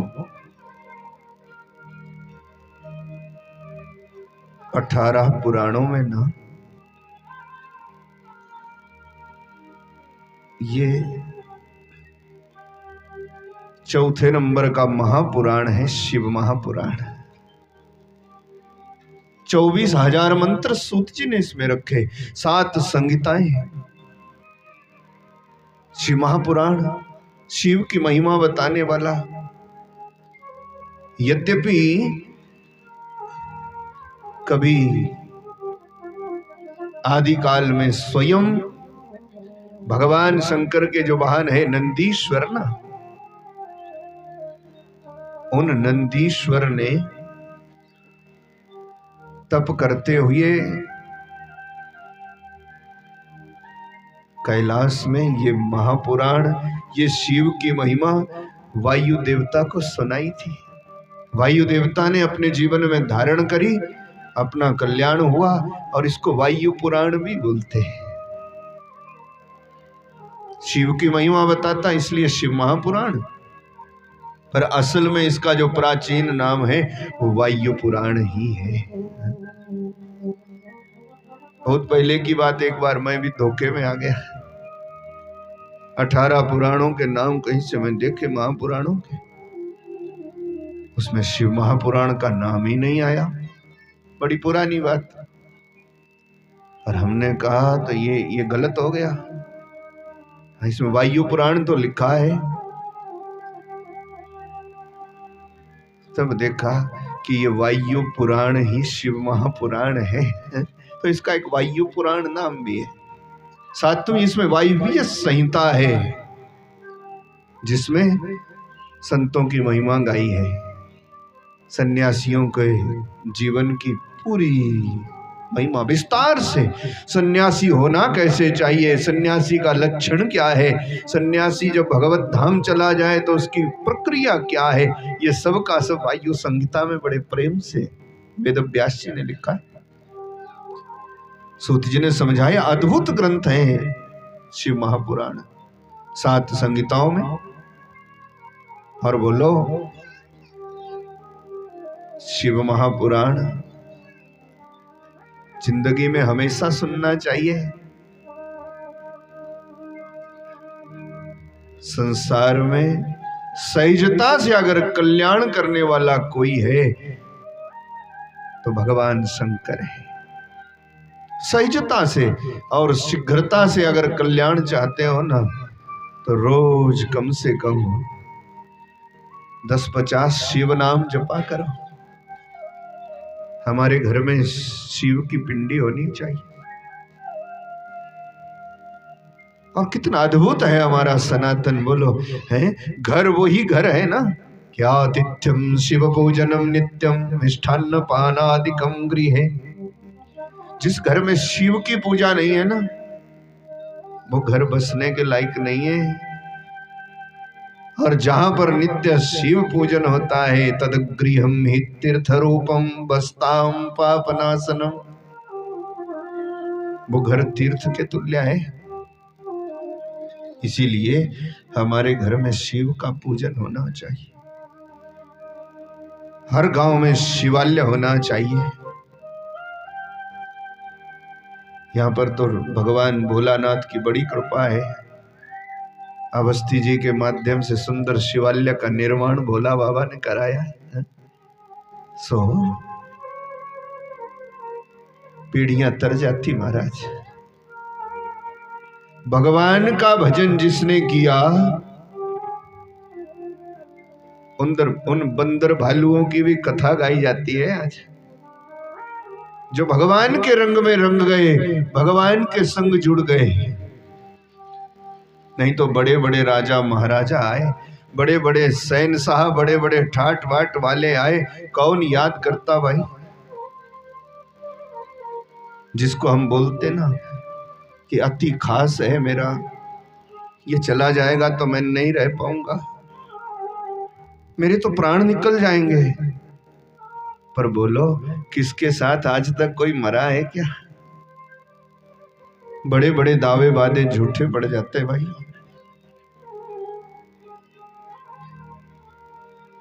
18 पुराणों में ना ये 4थे नंबर का महापुराण है शिव महापुराण। 24,000 मंत्र सूत जी ने इसमें रखे, 7 संहिताएं। शिव महापुराण शिव की महिमा बताने वाला। यद्यपि कभी आदिकाल में स्वयं भगवान शंकर के जो वाहन है नंदीश्वर ना, उन नंदीश्वर ने तप करते हुए कैलाश में ये महापुराण, ये शिव की महिमा वायु देवता को सुनाई थी। वायु देवता ने अपने जीवन में धारण करी, अपना कल्याण हुआ और इसको वायु पुराण भी बोलते हैं। शिव की महिमा बताता इसलिए शिव महापुराण, पर असल में इसका जो प्राचीन नाम है वो वायु पुराण ही है। बहुत पहले की बात, एक बार मैं भी धोखे में आ गया। 18 पुराणों के नाम कहीं से मैं देखे महापुराणों के, उसमें शिव महापुराण का नाम ही नहीं आया। बड़ी पुरानी बात। और हमने कहा तो ये गलत हो गया, इसमें वायु पुराण तो लिखा है। तब देखा कि ये वायु पुराण ही शिव महापुराण है, तो इसका एक वायु पुराण नाम भी है। 7वीं इसमें वायव्य संहिता है, जिसमें संतों की महिमा गाई है, सन्यासियों के जीवन की पूरी महिमा विस्तार से। सन्यासी होना कैसे चाहिए, सन्यासी का लक्षण क्या है, सन्यासी जब भगवत धाम चला जाए तो उसकी प्रक्रिया क्या है, ये सब का सब वायु संहिता में बड़े प्रेम से वेद व्यास जी ने लिखा है, सूत जी ने समझाया। अद्भुत ग्रंथ है शिव महापुराण, 7 संहिताओं में। और बोलो, शिव महापुराण जिंदगी में हमेशा सुनना चाहिए। संसार में सहजता से अगर कल्याण करने वाला कोई है तो भगवान शंकर है। सहजता से और शीघ्रता से अगर कल्याण चाहते हो ना, तो रोज कम से कम 10-50 शिव नाम जपा करो। हमारे घर में शिव की पिंडी होनी चाहिए। और कितना अद्भुत है हमारा सनातन, बोलो है। घर वही घर है ना, क्या तिथ्यम शिव पूजनम नित्यम मिष्ठान्न पानादिकम गृहे। जिस घर में शिव की पूजा नहीं है ना, वो घर बसने के लायक नहीं है। और जहां पर नित्य शिव पूजन होता है, तद गृहम हि तीर्थ रूपम बस्ताम पापनाशनम, वो घर तीर्थ के तुल्य है। इसीलिए हमारे घर में शिव का पूजन होना चाहिए। हर गांव में शिवालय होना चाहिए। यहाँ पर तो भगवान भोलानाथ की बड़ी कृपा है। अवस्थी जी के माध्यम से सुंदर शिवालय का निर्माण भोला बाबा ने कराया है। सो पीढ़ियां तर जाती महाराज। भगवान का भजन जिसने किया, उन बंदर भालुओं की भी कथा गाई जाती है आज। जो भगवान के रंग में रंग गए, भगवान के संग जुड़ गए। नहीं तो बड़े बड़े राजा महाराजा आए, बड़े बड़े शहंशाह, बड़े बड़े ठाट बाट वाले आए, कौन याद करता भाई। जिसको हम बोलते ना कि अति खास है मेरा, ये चला जाएगा तो मैं नहीं रह पाऊंगा, मेरे तो प्राण निकल जाएंगे। पर बोलो, किसके साथ आज तक कोई मरा है क्या? बड़े बड़े दावे वादे झूठे पड़ जाते हैं भाई।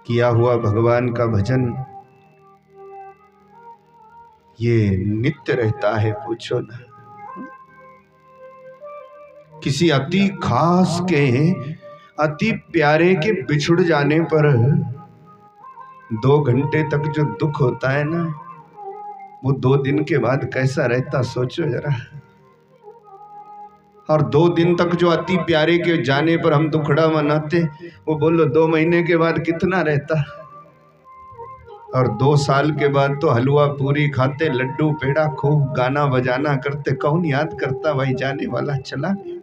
किया हुआ भगवान का भजन ये नित्य रहता है, पूछो ना। किसी अति खास के, अति प्यारे के बिछुड़ जाने पर 2 घंटे तक जो दुख होता है ना, वो 2 दिन के बाद कैसा रहता सोचो जरा। और 2 दिन तक जो अति प्यारे के जाने पर हम दुखड़ा मनाते, वो बोलो 2 महीने के बाद कितना रहता। और 2 साल के बाद तो हलवा पूरी खाते, लड्डू पेड़ा खूब गाना बजाना करते। कौन याद करता भाई, जाने वाला चला गया।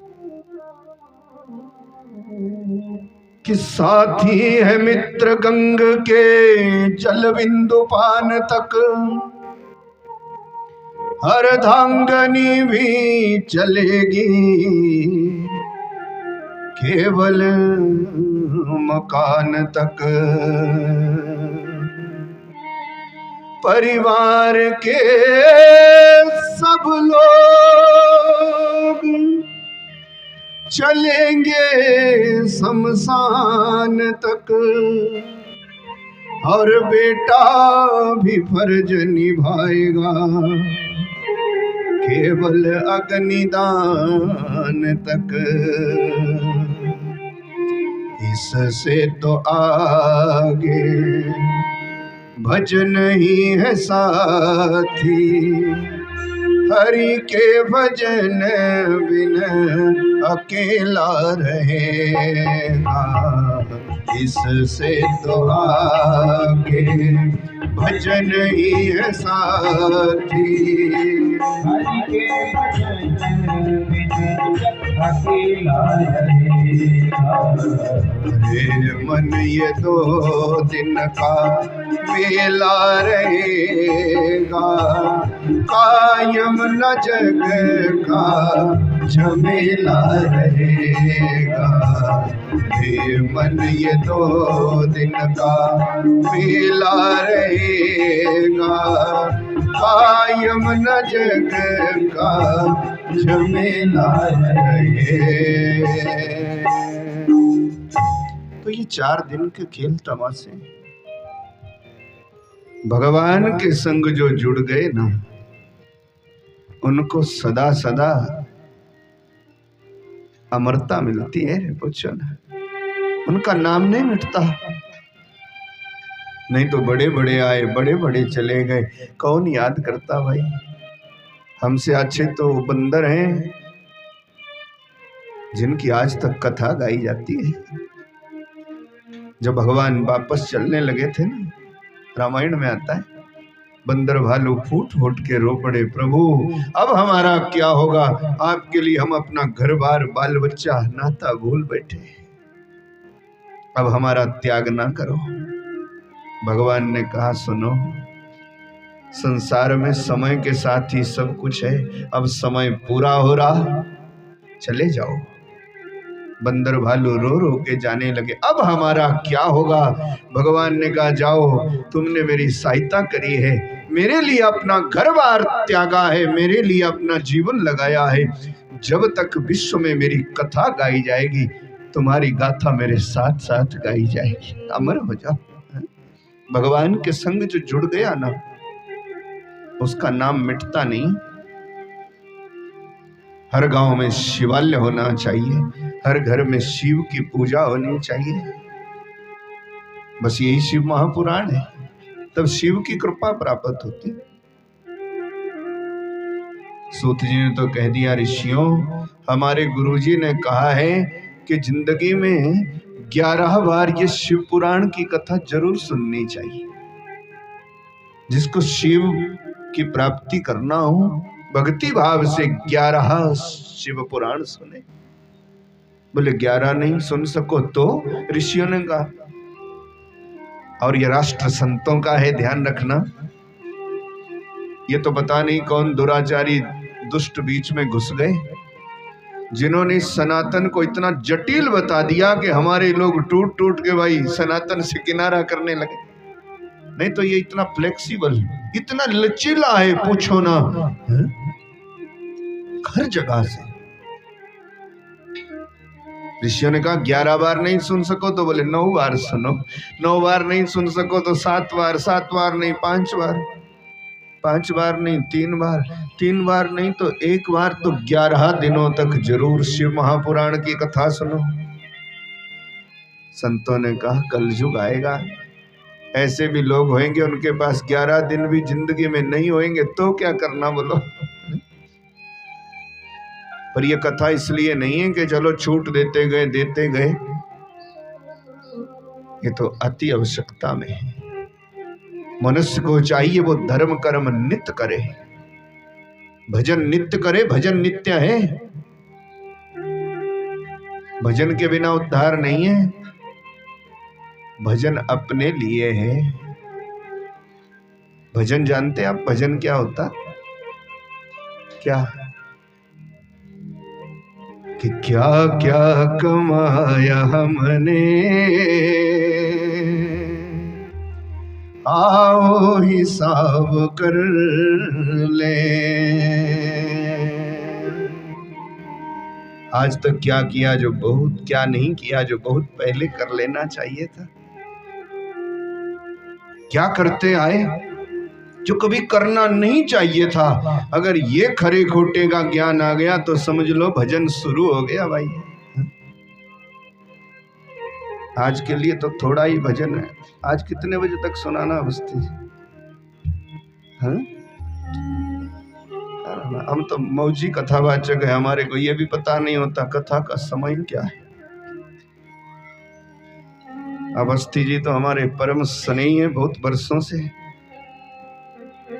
कि साथी है मित्र गंग के जल बिंदु पान तक, अर्धांगनी भी चलेगी केवल मकान तक। परिवार के सब लोग चलेंगे शमशान तक, और बेटा भी फर्ज निभाएगा केवल अग्निदान तक। इससे तो आगे भजन ही है साथी, हरि के भजन बिन अकेला रहेगा। इससे तो आगे भजन ही है साथी, हरि के भजन बिन अकेला रहेगा। मेरे मन ये 2 दिन का मेला रहेगा, कायम न जग का झमेला रहेगा। हे मन ये 2 दिन का मेला रहेगा, यमुना जग का झमेला रहे। तो ये 4 दिन के खेल तमाशे भगवान के संग जो जुड़ गए ना, उनको सदा सदा अमरता मिलती है। पूछो ना, उनका नाम नहीं मिटता। नहीं तो बड़े बड़े आए, बड़े बड़े चले गए, कौन याद करता भाई। हमसे अच्छे तो बंदर हैं जिनकी आज तक कथा गाई जाती है। जब भगवान वापस चलने लगे थे ना, रामायण में आता है, बंदर भालू फूट फूट के रो पड़े, प्रभु अब हमारा क्या होगा। आपके लिए हम अपना घर बार बाल बच्चा नाता भूल बैठे, अब हमारा त्याग ना करो। भगवान ने कहा, सुनो, संसार में समय के साथ ही सब कुछ है। अब समय पूरा हो रहा, चले जाओ। बंदर भालू रो रो के जाने लगे, अब हमारा क्या होगा। भगवान ने कहा, जाओ, तुमने मेरी सहायता करी है, मेरे लिए अपना घर बार त्यागा है, मेरे लिए अपना जीवन लगाया है। जब तक विश्व में मेरी कथा गाई जाएगी, तुम्हारी गाथा मेरे साथ साथ गाई जाएगी। अमर हो जाओ। भगवान के संग जो जुड़ गया ना, उसका नाम मिटता नहीं। हर गांव में शिवालय होना चाहिए, हर घर में शिव की पूजा होनी चाहिए। बस यही शिव महापुराण है, तब शिव की कृपा प्राप्त होती। सूत जी ने तो कह दिया, ऋषियों, हमारे गुरुजी ने कहा है कि जिंदगी में 11 बार ये शिव पुराण की कथा जरूर सुननी चाहिए। जिसको शिव की प्राप्ति करना हो, भक्ति भाव से 11 शिव पुराण सुने। बोले 11 नहीं सुन सको तो, ऋषियों ने कहा। और ये राष्ट्र संतों का है, ध्यान रखना। ये तो पता नहीं कौन दुराचारी दुष्ट बीच में घुस गए, जिन्होंने सनातन को इतना जटिल बता दिया कि हमारे लोग टूट टूट के भाई सनातन से किनारा करने लगे। नहीं तो ये इतना फ्लेक्सिबल, इतना लचीला है, पूछो ना। हर जगह से ऋषियों ने कहा 11 बार नहीं सुन सको तो बोले 9 बार सुनो। 9 बार नहीं सुन सको तो 7 बार, 7 बार नहीं 5 बार, 5 बार नहीं 3 बार, 3 बार नहीं तो 1 बार, तो 11 दिनों तक जरूर शिव महापुराण की कथा सुनो। संतों ने कहा कलयुग आएगा, ऐसे भी लोग होंगे उनके पास 11 दिन भी जिंदगी में नहीं होंगे, तो क्या करना बोलो। पर यह कथा इसलिए नहीं है कि चलो छूट देते गए, ये तो अति आवश्यकता में है। मनुष्य को चाहिए वो धर्म कर्म नित्य करे, भजन नित्य करे। भजन नित्य है, भजन के बिना उद्धार नहीं है। भजन अपने लिए है। भजन जानते आप भजन क्या होता? क्या कि क्या क्या कमाया हमने, आओ हिसाब कर ले। आज तक क्या किया जो बहुत, क्या नहीं किया जो बहुत पहले कर लेना चाहिए था। क्या करते आए जो कभी करना नहीं चाहिए था। अगर ये खरे खोटे का ज्ञान आ गया तो समझ लो भजन शुरू हो गया भाई। आज के लिए तो थोड़ा ही भजन है। आज कितने बजे तक सुनाना अवस्थी? हम तो मौजी कथावाचक है, हमारे को ये भी पता नहीं होता कथा का समय क्या है। अवस्थी जी तो हमारे परम स्नेही है बहुत वर्षों से।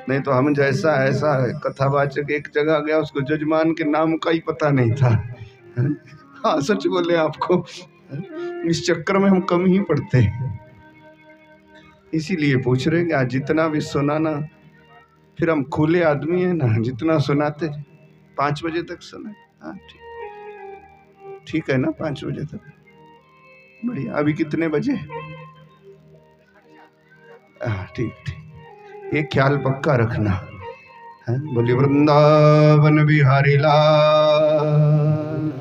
नहीं तो हम जैसा ऐसा कथावाचक एक जगह गया, उसको जजमान के नाम का ही पता नहीं था। हाँ सच बोले आपको, इस चक्कर में हम कम ही पढ़ते हैं। इसीलिए पूछ रहे हैं आज जितना भी सुनाना, फिर हम खुले आदमी हैं ना, जितना सुनाते 5 बजे तक सुना। हाँ ठीक है ना, 5 बजे तक बढ़िया। अभी कितने बजे? हाँ ठीक। एक ख्याल पक्का रखना, हैं? बोलिए वृंदावन बिहारी लाल।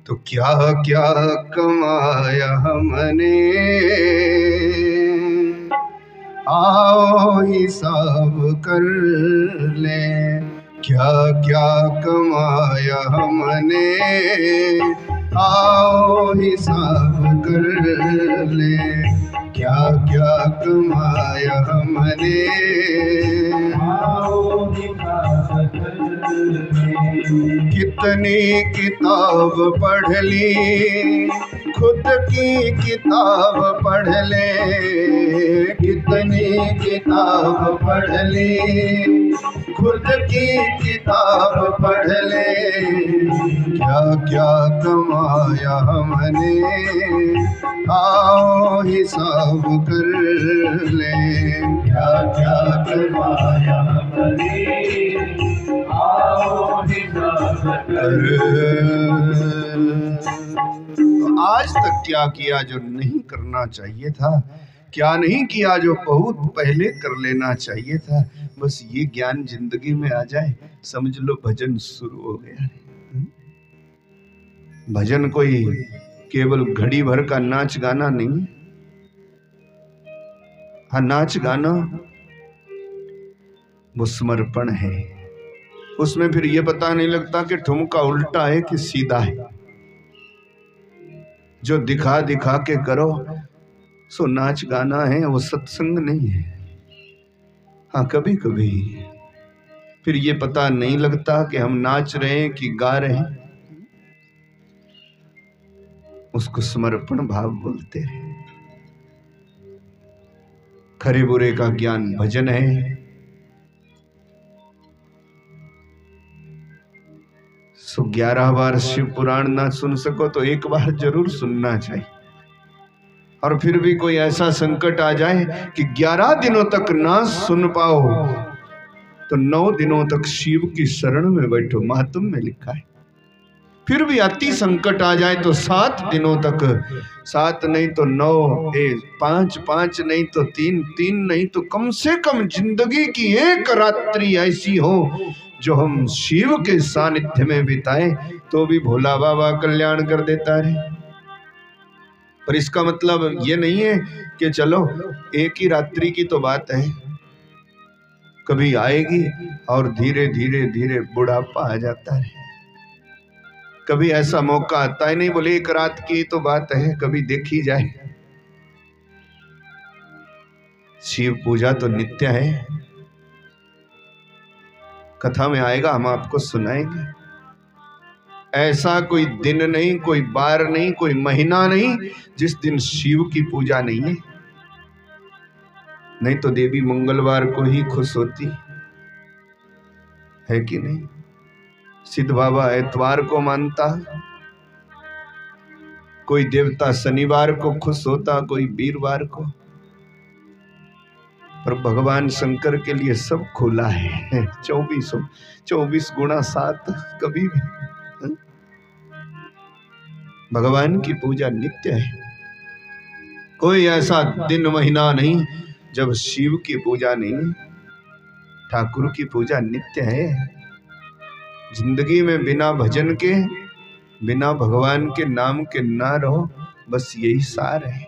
तो क्या क्या कमाया हमने, आओ हिसाब कर ले। क्या क्या कमाया हमने, आओ हिसाब कर ले। क्या क्या कमाया हमने, आओ हिसाब कर ले। कितनी किताब पढ़ ली, खुद की किताब पढ़ ले। कितनी किताब पढ़ ली, खुद की किताब पढ़ ले। क्या क्या कमाया हमने, आओ हिसाब कर ले। क्या क्या कमाया हमने, आओ हिसाब कर तो आज तक क्या किया जो नहीं करना चाहिए था, क्या नहीं किया जो बहुत पहले कर लेना चाहिए था। बस ये ज्ञान जिंदगी में आ जाए, समझ लो भजन शुरू हो गया। भजन कोई केवल घड़ी भर का नाच गाना नहीं। हाँ, नाच गाना वो समर्पण है। उसमें फिर ये पता नहीं लगता कि ठुमका उल्टा है कि सीधा है। जो दिखा दिखा के करो सो नाच गाना है, वो सत्संग नहीं है। हाँ, कभी कभी फिर ये पता नहीं लगता कि हम नाच रहे हैं कि गा रहे हैं। उसको समर्पण भाव बोलते हैं। खरे बुरे का ज्ञान भजन है। सो 11 बार शिव पुराण ना सुन सको तो एक बार जरूर सुनना चाहिए। और फिर भी कोई ऐसा संकट आ जाए कि 11 दिनों तक ना सुन पाओ तो 9 दिनों तक शिव की शरण में बैठो, महात्म में लिखा है। फिर भी अति संकट आ जाए तो 7 दिनों तक, 7 नहीं तो 9, 5, 5 नहीं तो 3, 3 नहीं तो कम से कम जिंदगी की एक रात्रि ऐसी हो जो हम शिव के सानिध्य में बिताएं, तो भी भोला बाबा कल्याण कर देता है। पर इसका मतलब ये नहीं है कि चलो एक ही रात्रि की तो बात है, कभी आएगी और धीरे धीरे धीरे बुढ़ापा आ जाता है। कभी ऐसा मौका आता है नहीं, बोले एक रात की तो बात है, कभी देखी जाए। शिव पूजा तो नित्य है। कथा में आएगा, हम आपको सुनाएंगे। ऐसा कोई दिन नहीं, कोई बार नहीं, कोई महीना नहीं जिस दिन शिव की पूजा नहीं है। नहीं तो देवी मंगलवार को ही खुश होती है कि नहीं। सिद्ध बाबा एतवार को मानता, कोई देवता शनिवार को खुश होता, कोई वीरवार को। पर भगवान शंकर के लिए सब खुला है। 24 गुणा 7 कभी भी। भगवान की पूजा नित्य है। कोई ऐसा दिन महीना नहीं जब शिव की पूजा नहीं। ठाकुर की पूजा नित्य है। जिंदगी में बिना भजन के, बिना भगवान के नाम के ना रहो, बस यही सार है।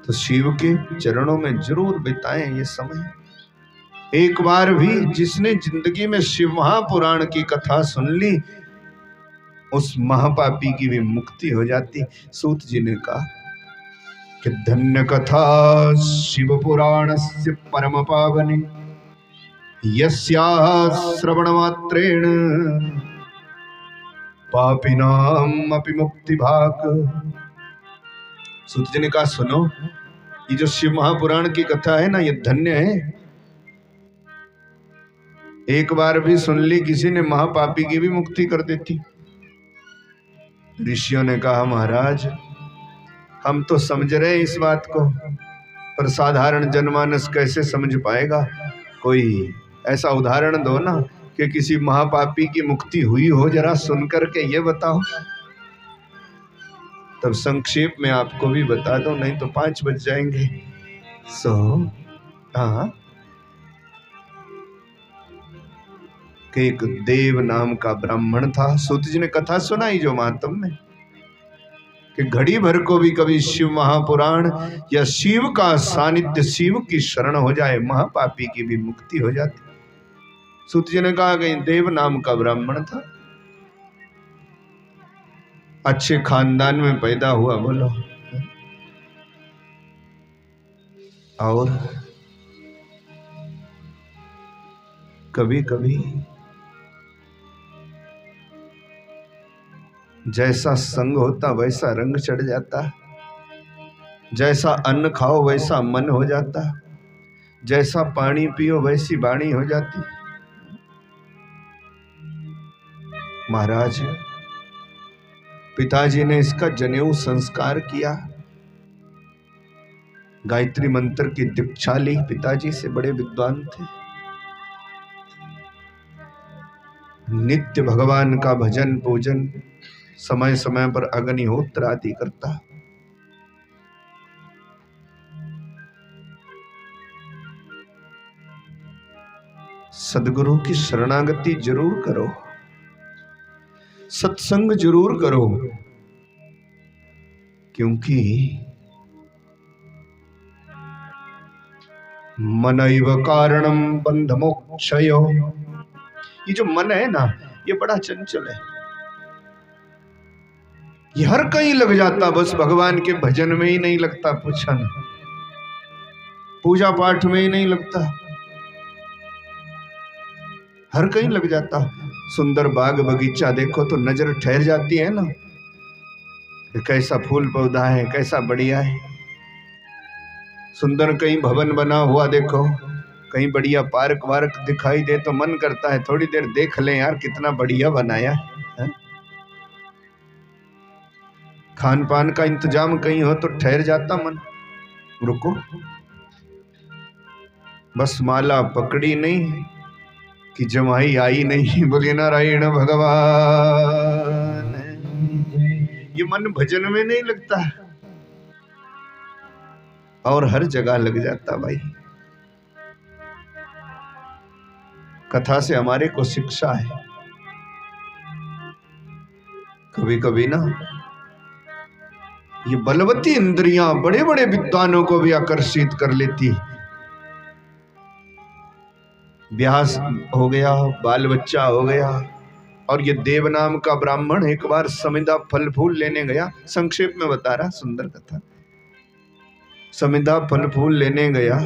तो शिव के चरणों में जरूर बिताएं ये समय। एक बार भी जिसने जिंदगी में शिव महापुराण की कथा सुन ली, उस महापापी की भी मुक्ति हो जाती। सूत जी ने कहा कि धन्य कथा शिव पुराण से परम पावने, यस्याः श्रवण मात्रेण पापिनाम अपि मुक्ति भाग। सूत जी ने कहा सुनो, ये जो शिव महापुराण की कथा है ना, ये धन्य है। एक बार भी सुन ली किसी ने, महापापी की भी मुक्ति कर देती। ऋषियों ने कहा महाराज, हम तो समझ रहे हैं इस बात को, पर साधारण जनमानस कैसे समझ पाएगा। कोई ऐसा उदाहरण दो ना कि किसी महापापी की मुक्ति हुई हो, जरा सुन करके ये बताओ। तब संक्षेप में आपको भी बता दो, नहीं तो 5 बज जाएंगे। हाँ, कि एक देव नाम का ब्राह्मण था। सूत जी ने कथा सुनाई जो मातम में, कि घड़ी भर को भी कभी शिव महापुराण या शिव का सानिध्य, शिव की शरण हो जाए, महापापी की भी मुक्ति हो जाती। सूत जी ने कहा कि देव नाम का ब्राह्मण था, अच्छे खानदान में पैदा हुआ, बोलो। और कभी कभी जैसा संग होता वैसा रंग चढ़ जाता, जैसा अन्न खाओ वैसा मन हो जाता, जैसा पानी पियो वैसी वाणी हो जाती। महाराज पिताजी ने इसका जनेऊ संस्कार किया, गायत्री मंत्र की दीक्षा ली, पिताजी से बड़े विद्वान थे। नित्य भगवान का भजन पूजन, समय समय पर अग्निहोत्र आदि करता। सदगुरु की शरणागति जरूर करो, सत्संग जरूर करो, क्योंकि मनैव कारणम बंध मोक्षयो। ये जो मन है ना, ये बड़ा चंचल है, ये हर कहीं लग जाता, बस भगवान के भजन में ही नहीं लगता, पूछा ना, पूजा पाठ में ही नहीं लगता, हर कहीं लग जाता। सुंदर बाग बगीचा देखो तो नजर ठहर जाती है ना, कैसा फूल पौधा है, कैसा बढ़िया है। सुंदर कहीं भवन बना हुआ देखो, कहीं बढ़िया पार्क वार्क दिखाई दे तो मन करता है थोड़ी देर देख लें यार, कितना बढ़िया बनाया है। खान पान का इंतजाम कहीं हो तो ठहर जाता मन, रुको, बस माला पकड़ी नहीं कि जमाई आई नहीं। बोले नारायण भगवान, ये मन भजन में नहीं लगता और हर जगह लग जाता। भाई कथा से हमारे को शिक्षा है, कभी कभी ना ये बलवती इंद्रियां बड़े बड़े विद्वानों को भी आकर्षित कर लेती। ब्याह हो गया, बाल बच्चा हो गया, और ये देव नाम का ब्राह्मण एक बार समिधा फल फूल लेने गया। संक्षेप में बता रहा, सुंदर कथा। समिधा फल फूल लेने गया,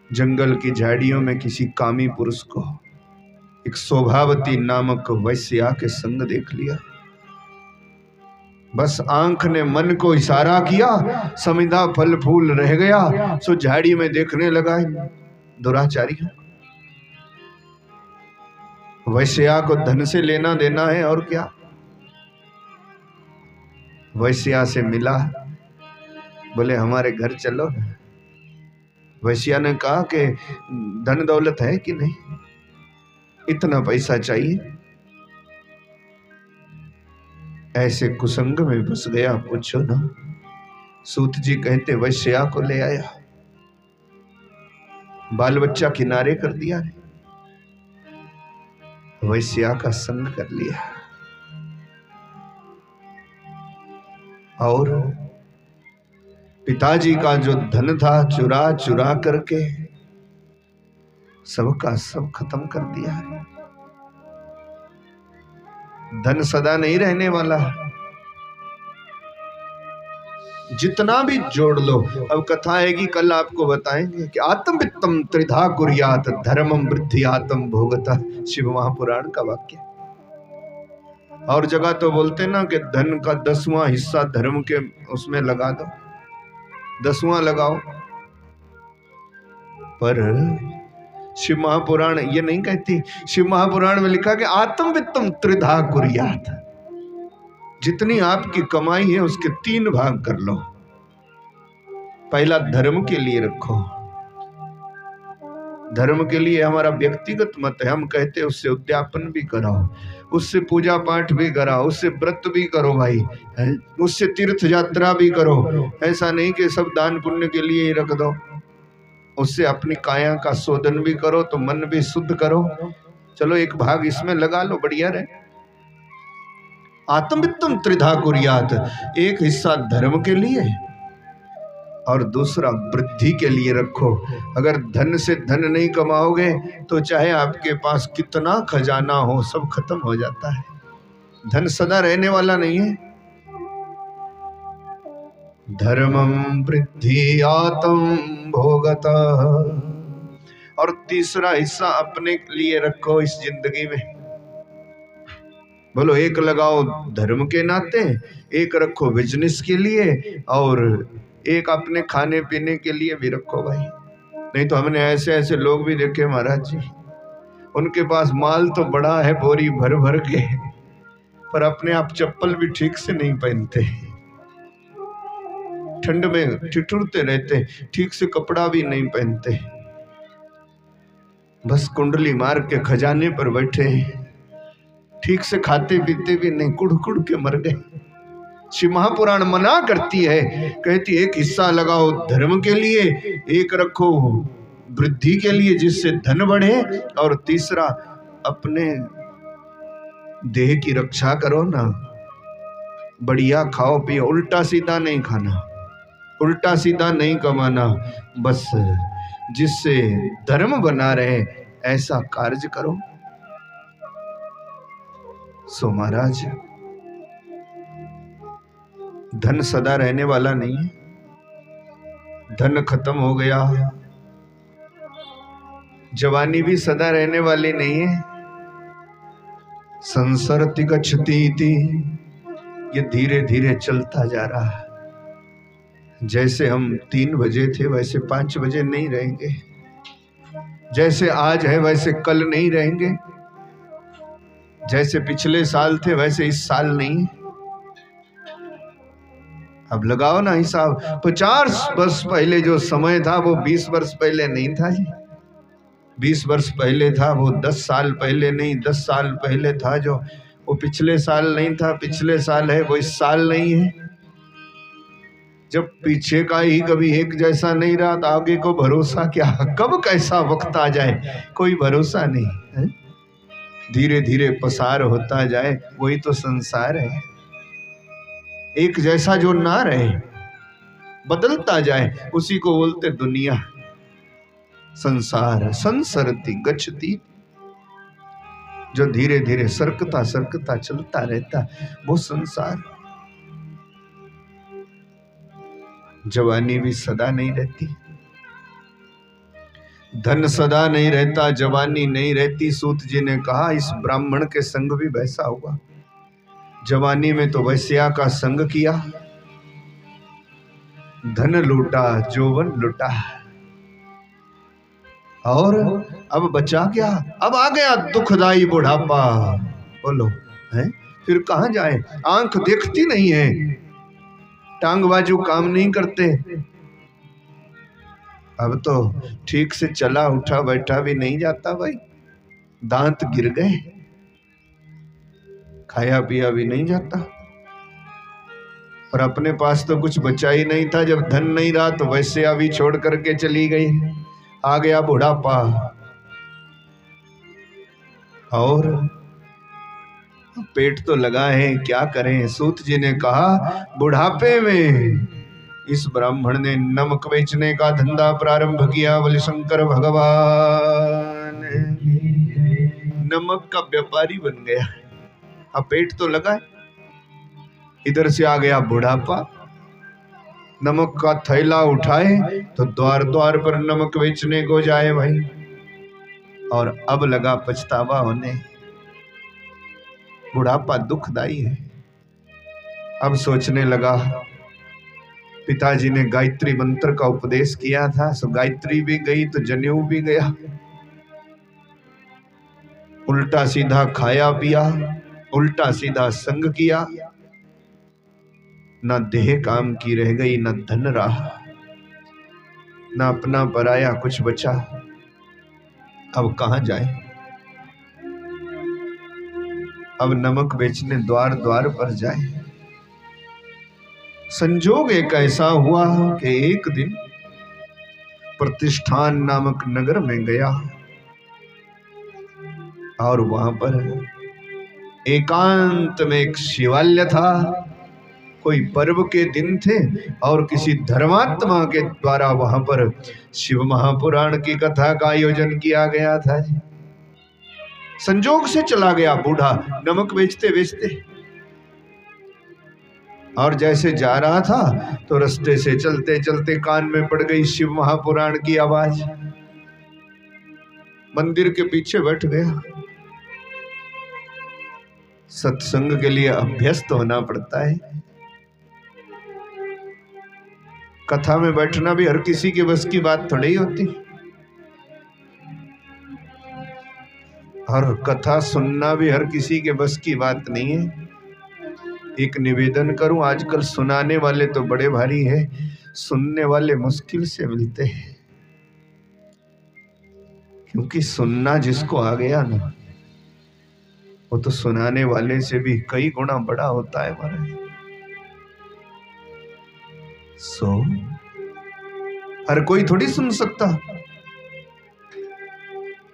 जंगल की झाड़ियों में किसी कामी पुरुष को एक शोभावती नामक वैश्या के संग देख लिया। बस आंख ने मन को इशारा किया, समिधा फल फूल रह गया, सो झाड़ी में देखने लगा दुराचारी। वैश्या को धन से लेना देना है और क्या। वैश्या से मिला, बोले हमारे घर चलो। वैश्या ने कहा कि धन दौलत है कि नहीं, इतना पैसा चाहिए। ऐसे कुसंग में फंस गया, पूछो ना। सूत जी कहते वैश्या को ले आया, बाल बच्चा किनारे कर दिया, वैश्या का संग कर लिया, और पिताजी का जो धन था चुरा चुरा करके सबका सब खत्म कर दिया। धन सदा नहीं रहने वाला, जितना भी जोड़ लो। अब कथा आएगी, कल आपको बताएंगे कि आत्म वित्तम त्रिधा कुर्यात धर्मम वृद्धि आत्म भोगता, शिव महापुराण का वाक्य। और जगह तो बोलते ना कि धन का 10वां हिस्सा धर्म के उसमें लगा दो, 10वां लगाओ। पर शिव महापुराण ये नहीं कहती। शिव महापुराण में लिखा कि आत्म वित्तम त्रिधा कुर्यात, जितनी आपकी कमाई है उसके 3 भाग कर लो। पहला धर्म के लिए रखो, धर्म के लिए हमारा व्यक्तिगत मत है, हम कहते हैं उससे उद्यापन भी कराओ, उससे पूजा पाठ भी कराओ, उससे व्रत भी करो भाई, उससे तीर्थ यात्रा भी करो। ऐसा नहीं कि सब दान पुण्य के लिए ही रख दो। उससे अपनी काया का शोधन भी करो, तो मन भी शुद्ध करो, चलो एक भाग इसमें लगा लो, बढ़िया रहे। आत्मवित्तम त्रिधा कुर्यात, एक हिस्सा धर्म के लिए और दूसरा वृद्धि के लिए रखो। अगर धन से धन नहीं कमाओगे तो चाहे आपके पास कितना खजाना हो, सब खत्म हो जाता है। धन सदा रहने वाला नहीं है। धर्मम वृद्धि आत्म भोगता, और तीसरा हिस्सा अपने लिए रखो इस जिंदगी में। बोलो, एक लगाओ धर्म के नाते, एक रखो बिजनेस के लिए, और एक अपने खाने पीने के लिए भी रखो भाई। नहीं तो हमने ऐसे ऐसे लोग भी देखे महाराज जी, उनके पास माल तो बड़ा है बोरी भर भर के, पर अपने आप चप्पल भी ठीक से नहीं पहनते, ठंड में ठिठुरते रहते, ठीक से कपड़ा भी नहीं पहनते, बस कुंडली मार के खजाने पर बैठे, ठीक से खाते पीते भी नहीं, कुड़ कुड़ के मर गए। श्री महापुराण मना करती है, कहती एक हिस्सा लगाओ धर्म के लिए, एक रखो वृद्धि के लिए जिससे धन बढ़े, और तीसरा अपने देह की रक्षा करो ना। बढ़िया खाओ पियो, उल्टा सीधा नहीं खाना, उल्टा सीधा नहीं कमाना, बस जिससे धर्म बना रहे ऐसा कार्य करो। सो महाराज, धन सदा रहने वाला नहीं है, धन खत्म हो गया। जवानी भी सदा रहने वाली नहीं है। संसरति गच्छति इति, ये धीरे धीरे चलता जा रहा है। जैसे हम 3 बजे थे वैसे 5 बजे नहीं रहेंगे, जैसे आज है वैसे कल नहीं रहेंगे, जैसे पिछले साल थे वैसे इस साल नहीं। अब लगाओ ना हिसाब, 50 वर्ष पहले जो समय था वो 20 वर्ष पहले नहीं था जी, 20 वर्ष पहले था वो 10 साल पहले नहीं, 10 साल पहले था जो वो पिछले साल नहीं था, पिछले साल है वो इस साल नहीं है। जब पीछे का ही कभी एक जैसा नहीं रहा तो आगे को भरोसा क्या, कब कैसा वक्त आ जाए कोई भरोसा नहीं है। धीरे धीरे पसार होता जाए, वही तो संसार है। एक जैसा जो ना रहे, बदलता जाए, उसी को बोलते दुनिया। संसार संसरति गच्छति, जो धीरे धीरे सरकता सरकता चलता रहता वो संसार। जवानी भी सदा नहीं रहती, धन सदा नहीं रहता, जवानी नहीं रहती। सूत जी ने कहा इस ब्राह्मण के संग भी वैसा हुआ। जवानी में तो वैश्या का संग किया, धन लूटा जौवन लूटा, और अब बचा क्या, अब आ गया दुखदाई बुढ़ापा। बोलो है, फिर कहाँ जाए, आंख देखती नहीं है, टांग बाजू काम नहीं करते, अब तो ठीक से चला उठा बैठा भी नहीं जाता भाई, दांत गिर गए, खाया पिया भी नहीं जाता। और अपने पास तो कुछ बचा ही नहीं था, जब धन नहीं रहा तो वैसे अभी छोड़ करके चली गई, आ गया बुढ़ापा। और पेट तो लगा है, क्या करें। सूत जी ने कहा बुढ़ापे में इस ब्राह्मण ने नमक बेचने का धंधा प्रारंभ किया। बोले शंकर भगवान, नमक का व्यापारी बन गया। अब पेट तो लगा है, इधर से आ गया बुढ़ापा, नमक का थैला उठाए तो द्वार द्वार पर नमक बेचने को जाए भाई। और अब लगा पछतावा होने, बुढ़ापा दुखदाई है। अब सोचने लगा, पिताजी ने गायत्री मंत्र का उपदेश किया था, सो गायत्री भी गई तो जनेऊ भी गया। उल्टा सीधा खाया पिया, उल्टा सीधा संग किया, ना देह काम की रह गई, ना धन रहा, ना अपना पराया कुछ बचा। अब कहाँ जाए, अब नमक बेचने द्वार द्वार पर जाए। संजोग एक ऐसा हुआ कि एक दिन प्रतिष्ठान नामक नगर में गया और वहां पर एकांत में एक शिवालय था। कोई पर्व के दिन थे और किसी धर्मात्मा के द्वारा वहां पर शिव महापुराण की कथा का आयोजन किया गया था। संजोग से चला गया बूढ़ा नमक बेचते बेचते, और जैसे जा रहा था तो रास्ते से चलते चलते कान में पड़ गई शिव महापुराण की आवाज। मंदिर के पीछे बैठ गया। सत्संग के लिए अभ्यस्त होना पड़ता है। कथा में बैठना भी हर किसी के बस की बात थोड़ी होती, और कथा सुनना भी हर किसी के बस की बात नहीं है। एक निवेदन करूं, आजकल सुनाने वाले तो बड़े भारी है, सुनने वाले मुश्किल से मिलते हैं। क्योंकि सुनना जिसको आ गया ना, वो तो सुनाने वाले से भी कई गुना बड़ा होता है महाराज। हर कोई थोड़ी सुन सकता,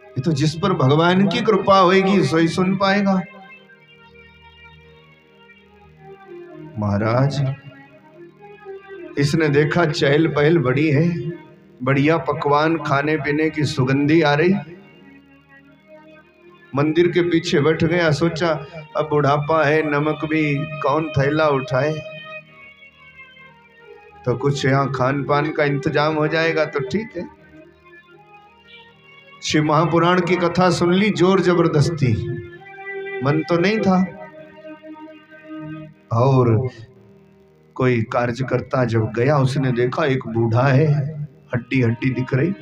ये तो जिस पर भगवान की कृपा होगी सो ही सुन पाएगा। महाराज इसने देखा चहल पहल बड़ी है, बढ़िया पकवान खाने पीने की सुगंधी आ रही, मंदिर के पीछे बैठ गया। सोचा अब बुढ़ापा है, नमक भी कौन थैला उठाए, तो कुछ यहाँ खान पान का इंतजाम हो जाएगा तो ठीक है। शिव महापुराण की कथा सुन ली जोर जबरदस्ती, मन तो नहीं था। और कोई कार्यकर्ता जब गया, उसने देखा एक बूढ़ा है, हड्डी हड्डी दिख रही,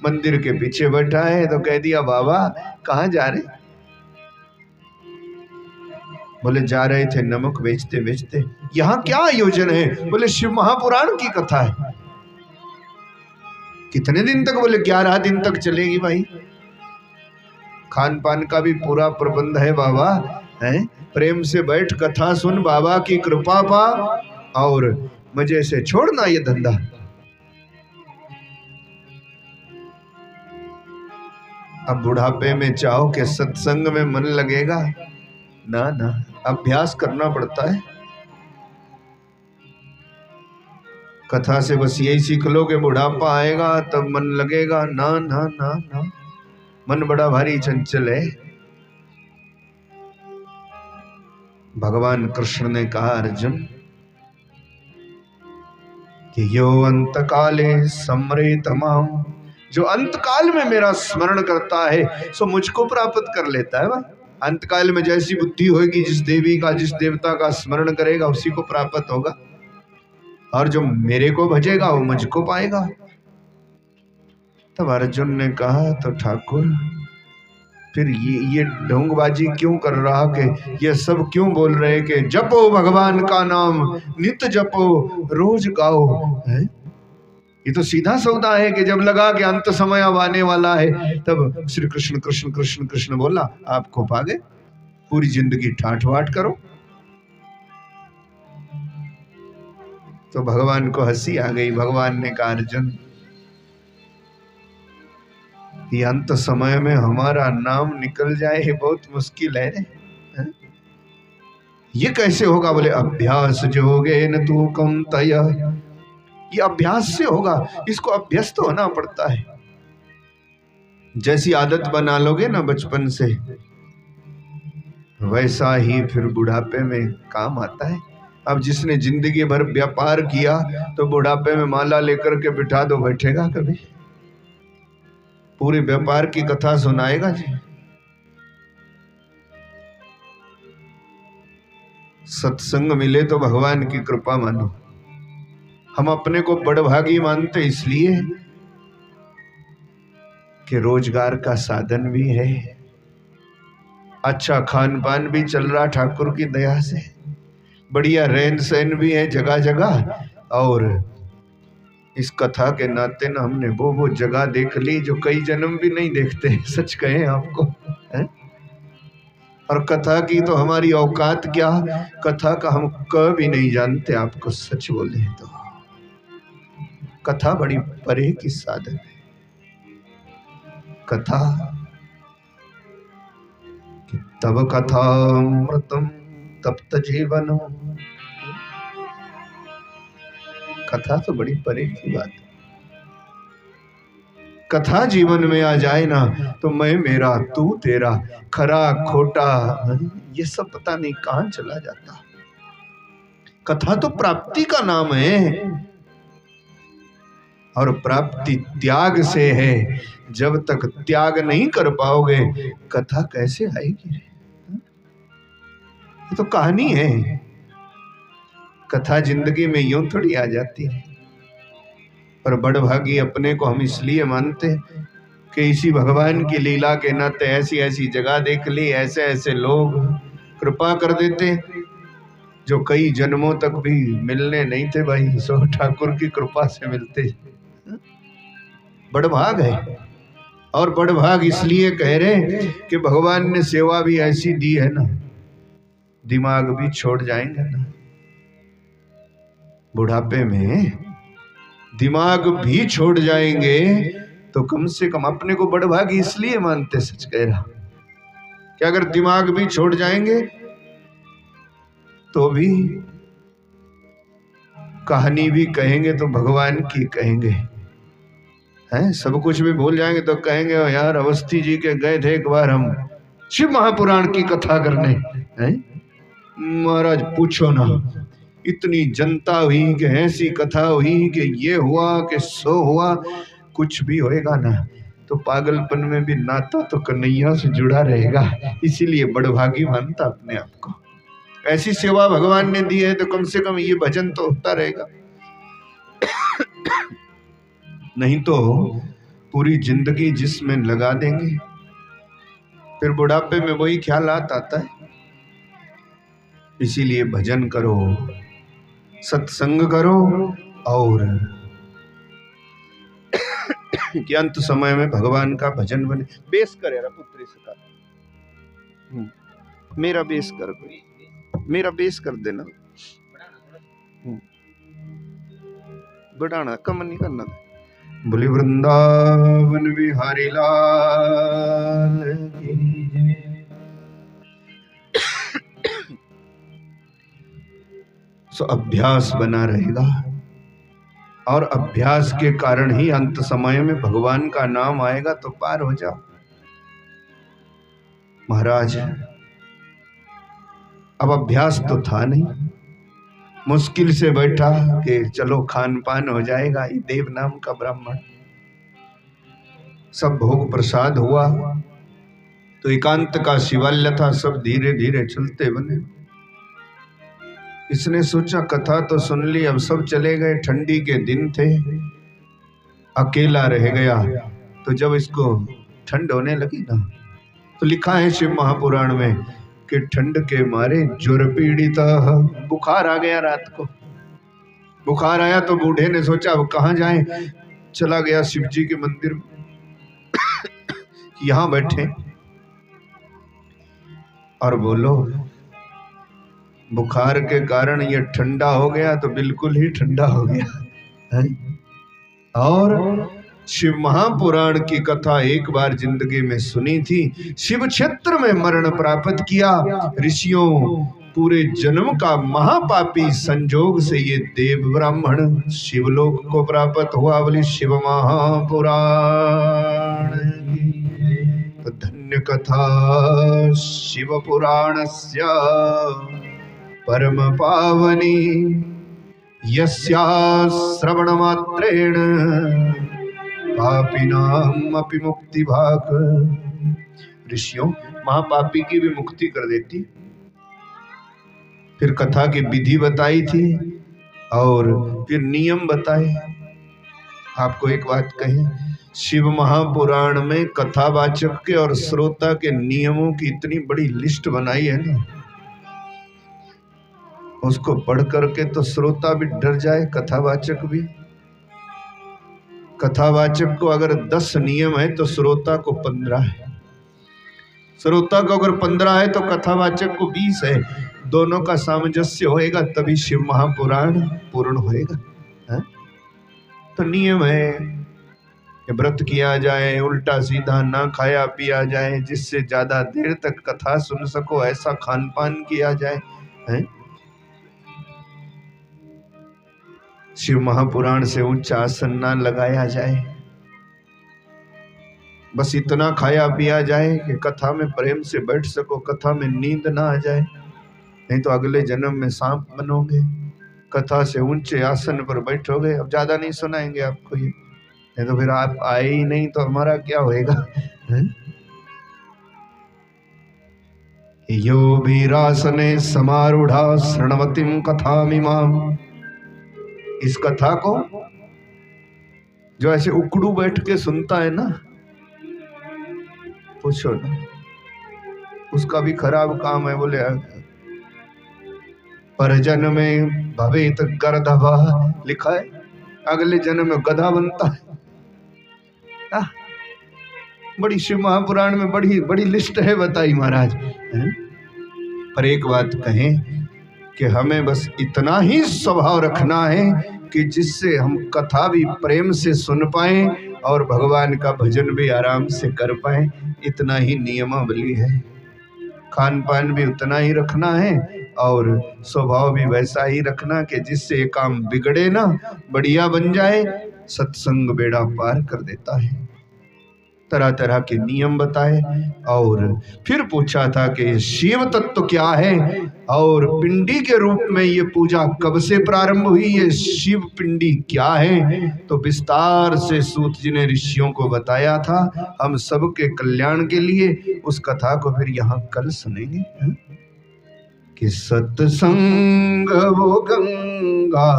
मंदिर के पीछे बैठा है। तो कह दिया बाबा कहाँ जा रहे? बोले जा रहे थे नमक बेचते बेचते। यहाँ क्या आयोजन है? बोले शिव महापुराण की कथा है। कितने दिन तक? बोले 11 दिन तक चलेगी भाई, खान पान का भी पूरा प्रबंध है बाबा, है? प्रेम से बैठ कथा सुन, बाबा की कृपा पा, और मजे से छोड़ना ये धंधा। अब बुढ़ापे में चाहो कि सत्संग में मन लगेगा? ना ना, अभ्यास करना पड़ता है। कथा से बस यही सीख लो कि बुढ़ापा आएगा तब मन लगेगा। ना ना ना ना, मन बड़ा भारी चंचल है। भगवान कृष्ण ने कहा अर्जुन कि यो अंत काले स्मरेत माम, जो अंतकाल में मेरा स्मरण करता है सो मुझको प्राप्त कर लेता है। अंतकाल में जैसी बुद्धि होगी, जिस देवी का जिस देवता का स्मरण करेगा उसी को प्राप्त होगा, और जो मेरे को भजेगा वो मुझको पाएगा। तब अर्जुन ने कहा तो ठाकुर फिर ये ढोंगबाजी क्यों कर रहा, कि ये सब क्यों बोल रहे कि जपो भगवान का नाम, नित जपो, रोज गाओ, है? ये तो सीधा सौदा है कि जब लगा कि अंत समय अब आने वाला है, तब श्री कृष्ण कृष्ण कृष्ण कृष्ण बोला, आपको पा गए। पूरी जिंदगी ठाठ वाठ करो। तो भगवान को हंसी आ गई। भगवान ने कहा अर्जुन, ये अंत समय में हमारा नाम निकल जाए ये बहुत मुश्किल है। ये कैसे होगा? बोले अभ्यास जोगे न तू कम तय, ये अभ्यास से होगा, इसको अभ्यस्त होना पड़ता है। जैसी आदत बना लोगे ना बचपन से, वैसा ही फिर बुढ़ापे में काम आता है। अब जिसने जिंदगी भर व्यापार किया तो बुढ़ापे में माला लेकर के बिठा दो, बैठेगा कभी? पूरे व्यापार की कथा सुनाएगा जी? सत्संग मिले तो भगवान की कृपा मानो। हम अपने को बड़भागी मानते इसलिए कि रोजगार का साधन भी है, अच्छा खान पान भी चल रहा ठाकुर की दया से, बढ़िया रहन सहन भी है जगह जगह, और इस कथा के नाते ना हमने वो जगह देख ली जो कई जन्म भी नहीं देखते, सच कहें आपको, है? और कथा की तो हमारी औकात क्या, कथा का हम कभी नहीं जानते। आपको सच बोले तो कथा बड़ी परे की साधन है। कथा कि तब कथामृतम तप्त जीवनो। कथा तो बड़ी परे की बात है। कथा जीवन में आ जाए ना तो मैं मेरा तू तेरा, खरा खोटा ये सब पता नहीं कहां चला जाता। कथा तो प्राप्ति का नाम है, और प्राप्ति त्याग से है। जब तक त्याग नहीं कर पाओगे कथा कैसे आएगी? ये तो कहानी है। कथा जिंदगी में यूं थोड़ी आ जाती है। पर बड़भागी अपने को हम इसलिए मानते कि इसी भगवान की लीला के नाते ऐसी ऐसी जगह देख ली, ऐसे ऐसे लोग कृपा कर देते जो कई जन्मों तक भी मिलने नहीं थे भाई, सो ठाकुर की कृपा से मिलते। बड़भाग है। और बड़भाग इसलिए कह रहे कि भगवान ने सेवा भी ऐसी दी है ना, दिमाग भी छोड़ जाएंगे ना बुढ़ापे में, दिमाग भी छोड़ जाएंगे तो कम से कम अपने को बड़भागी इसलिए मानते, सच कह रहा, कि अगर दिमाग भी छोड़ जाएंगे तो भी कहानी भी कहेंगे तो भगवान की कहेंगे, हैं सब कुछ भी भूल जाएंगे तो कहेंगे यार अवस्थी जी के गए थे एक बार हम शिव महापुराण की कथा करने, हैं महाराज पूछो ना, इतनी जनता हुई कि ऐसी कथा हुई कि ये हुआ कि सो हुआ, कुछ भी होएगा ना तो पागलपन में भी नाता तो कन्हैया से जुड़ा रहेगा। इसीलिए बड़भागी मानता अपने आप को। ऐसी सेवा भगवान ने दी है तो कम से कम ये भजन तो होता रहेगा। नहीं तो पूरी जिंदगी जिसमें लगा देंगे फिर बुढ़ापे में वही ख्यालात आता है। इसीलिए भजन करो, सत्संग करो, और कि अंत समय में भगवान का भजन बने। बेस करे रा पुत्री सका, मेरा बेस कर, मेरा बेस कर देना, बढ़ाना कम नहीं करना। बोली वृंदावन बिहारी लाल की जय। सो अभ्यास बना रहेगा, और अभ्यास के कारण ही अंत समय में भगवान का नाम आएगा तो पार हो जाओ। महाराज अब अभ्यास तो था नहीं, मुश्किल से बैठा कि चलो खान पान हो जाएगा। ये देव नाम का ब्राह्मण, सब भोग प्रसाद हुआ तो एकांत का शिवालय था, सब धीरे धीरे चलते बने। इसने सोचा कथा तो सुन ली, अब सब चले गए, ठंडी के दिन थे, अकेला रह गया। तो जब इसको ठंड होने लगी ना तो लिखा है शिव महापुराण में कि ठंड के मारे ज्वर पीड़ित, बुखार आ गया। रात को बुखार आया तो बूढ़े ने सोचा अब कहाँ जाएं, चला गया शिव जी के मंदिर में, यहाँ बैठे और बोलो। बुखार के कारण ये ठंडा हो गया तो बिल्कुल ही ठंडा हो गया है? और शिव महापुराण की कथा एक बार जिंदगी में सुनी थी, शिव क्षेत्र में मरण प्राप्त किया। ऋषियों पूरे जन्म का महापापी संजोग से ये देव ब्राह्मण शिवलोक को प्राप्त हुआ। बोली शिव महापुराण। तो धन्य कथा शिव पुराणस्य परम पावनी, यस्या श्रवण मात्रेण पापिनाम अपि मुक्ति भाग। ऋषियों महापापी की भी मुक्ति कर देती। फिर कथा की विधि बताई थी और फिर नियम बताए। आपको एक बात कहें, शिव महापुराण में कथावाचक के और श्रोता के नियमों की इतनी बड़ी लिस्ट बनाई है ना, उसको पढ़ करके तो श्रोता भी डर जाए, कथावाचक भी। कथावाचक को अगर 10 नियम है तो श्रोता को 15 है, श्रोता को अगर 15 है तो कथावाचक को 20 है। दोनों का सामंजस्य होएगा तभी शिव महापुराण पूर्ण होएगा। है? तो नियम है कि व्रत किया जाए, उल्टा सीधा ना खाया पिया जाए, जिससे ज्यादा देर तक कथा सुन सको ऐसा खान पान किया जाए, हैं? शिव महापुराण से ऊंचा आसन ना लगाया जाए, बस इतना खाया पिया जाए कि कथा में प्रेम से बैठ सको, कथा में नींद ना आ जाए, नहीं तो अगले जन्म में सांप बनोगे। कथा से ऊंचे आसन पर बैठोगे। अब ज्यादा नहीं सुनाएंगे आपको ये, नहीं तो फिर आप आए ही नहीं तो हमारा क्या होएगा, हैं? यो वीरासने समारूढ़ा शृण्वतीं कथामिमाम। इस कथा को जो ऐसे उकड़ू बैठ के सुनता है ना, पूछो ना, उसका भी खराब काम है। बोले पर जन्म में भवेत गर्दभा, लिखा है अगले जन्म में गधा बनता है। बड़ी शिव महापुराण में बड़ी बड़ी लिस्ट है बताई महाराज, हैं? पर एक बात कहें कि हमें बस इतना ही स्वभाव रखना है कि जिससे हम कथा भी प्रेम से सुन पाए और भगवान का भजन भी आराम से कर पाए। इतना ही नियमावली है। खान पान भी उतना ही रखना है और स्वभाव भी वैसा ही रखना कि जिससे ये काम बिगड़े ना, बढ़िया बन जाए। सत्संग बेड़ा पार कर देता है। तरह तरह के नियम बताए और फिर पूछा था कि शिव तत्व क्या है और पिंडी के रूप में ये पूजा कब से प्रारंभ हुई, ये शिव पिंडी क्या है। तो विस्तार से सूत जी ने ऋषियों को बताया था। हम सबके कल्याण के लिए उस कथा को फिर यहाँ कल सुनेंगे, हैं? कि सत्संग वो गंगा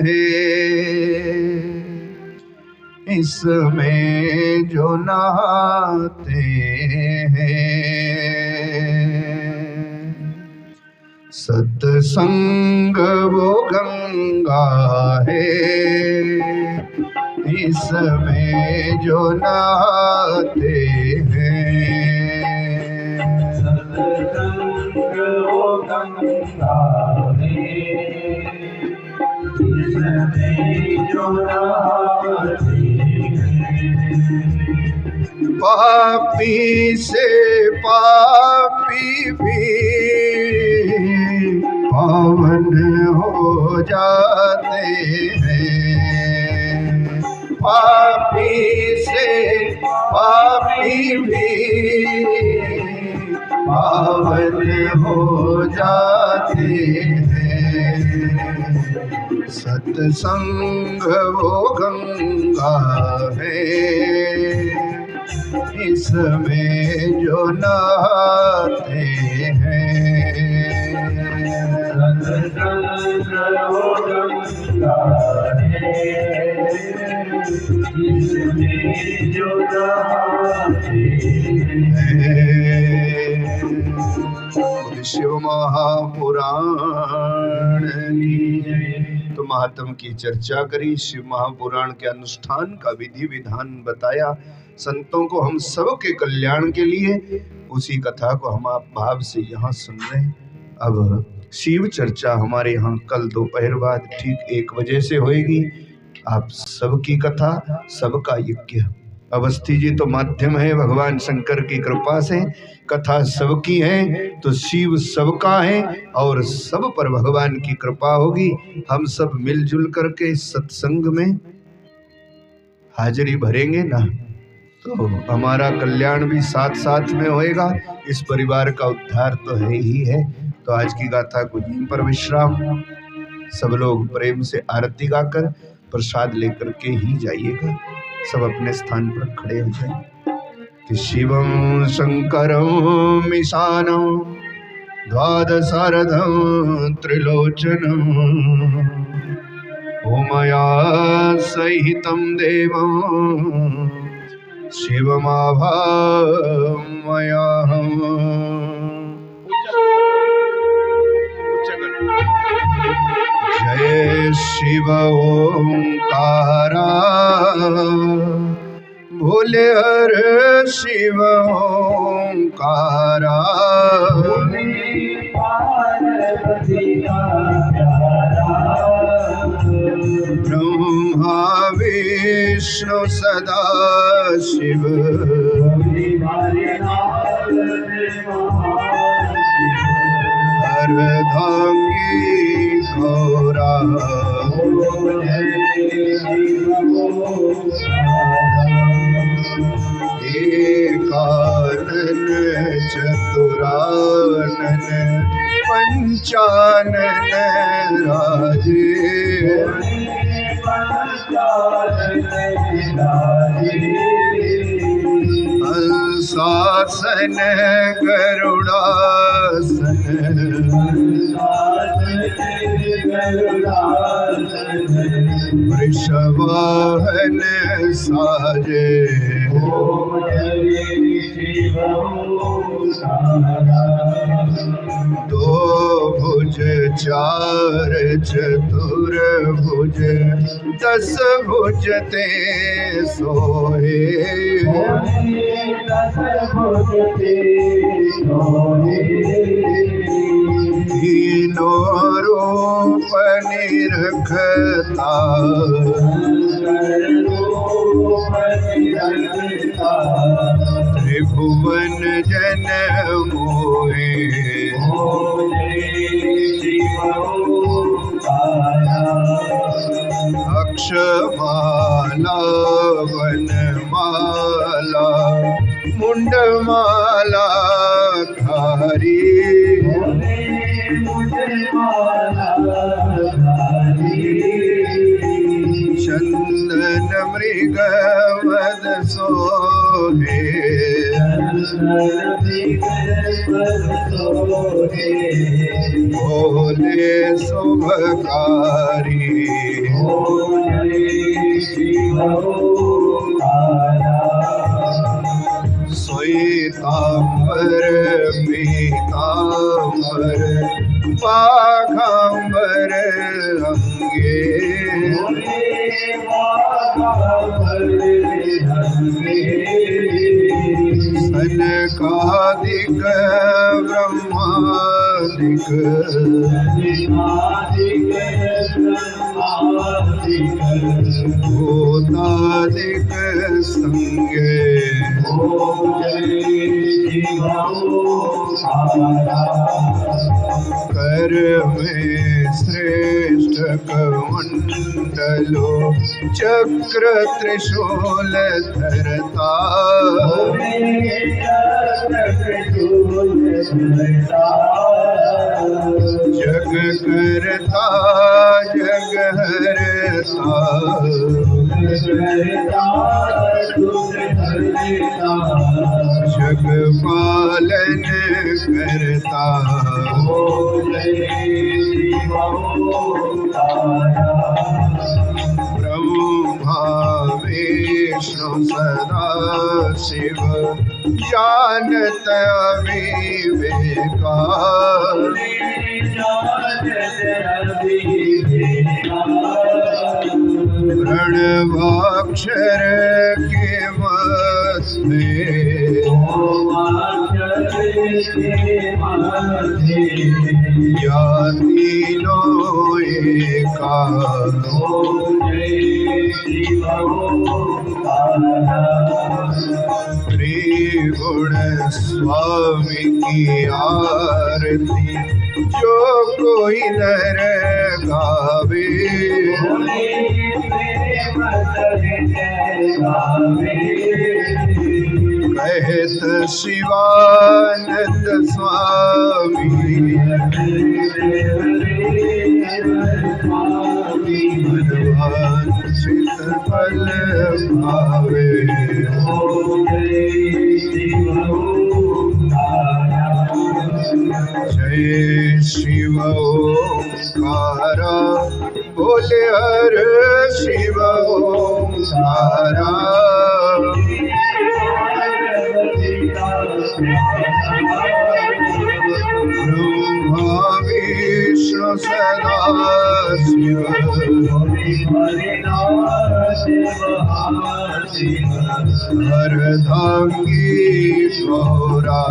है, इसमें जो नहाते हैं। सत्संग वो गंगा है, इसमें जो नहाते हैं। सत्संग वो गंगा है, इसमें जो नहाते हैं। पापी से पापी भी पावन हो जाते हैं। पापी से पापी भी पावन हो जाते हैं। सत्संग वो गंगा है, इसमें जो नहाते हैं। सत्संग वो गंगा है, इसमें जो नहाते हैं। शिव महापुराण की तो महात्म की चर्चा करी, शिव महापुराण के अनुष्ठान का विधि विधान बताया संतों को हम सब के कल्याण के लिए। उसी कथा को हम आप भाव से यहाँ सुन रहे हैं। अब शिव चर्चा हमारे यहाँ कल दोपहर बाद ठीक 1 बजे से होएगी। आप सबकी कथा, सबका यज्ञ। अवस्थी जी तो माध्यम है, भगवान शंकर की कृपा से कथा सबकी है तो शिव सबका है और सब पर भगवान की कृपा होगी। हम सब मिलजुल करके सत्संग में हाजिरी भरेंगे ना तो हमारा कल्याण भी साथ साथ में होएगा। इस परिवार का उद्धार तो है ही है। तो आज की गाथा को यहीं पर विश्राम। सब लोग प्रेम से आरती गाकर प्रसाद लेकर के ही जाइएगा। सब अपने स्थान पर खड़े हो जाए। कि शिवं शंकरं ईशानं द्वादशार्धं त्रिलोचनं उमया सहितं देवं शिवमाभामयाहम्। जय शिव ओंकारा भोले हर शिव ओंकारा। ब्रह्मा विष्णु सदा शिव अर्धांगी गौरा एकानन चतुरानन पंचानन राजे हंसासन गरुड़ासन वृषवाहन साजे दो भुज चार चतुर्भुज 10 भुज ते सोहे तीनों रूप निरखता त्रिभुवन जन मोहे अक्षमाला वनमाला मुंडमाला धारी चंदन मृग वद सोहे भोले शुभकारी श्वेतांबर पीतांबर पाघांबर अंगे सनकादिक ब्रह्मादिक भूतादिक संगे कर में श्रेष्ठ कमंडलो चक्र त्रिशूल धरता जग करता जग हरता जग पालन करता ब्रह्मा विष्णु सदा शिव जानत विवेका प्रणवाक्षर के मध्य या तीनों एका त्रिगुण स्वामी की आरती जो कोई नर गावे कहत शिवानंद स्वामी मनवांछित फल भावे जय शिव ओंकारा बोले हर शिव ओंकारा ब्रह्मा विष्णु सदा शिव अर्धांगी गौरा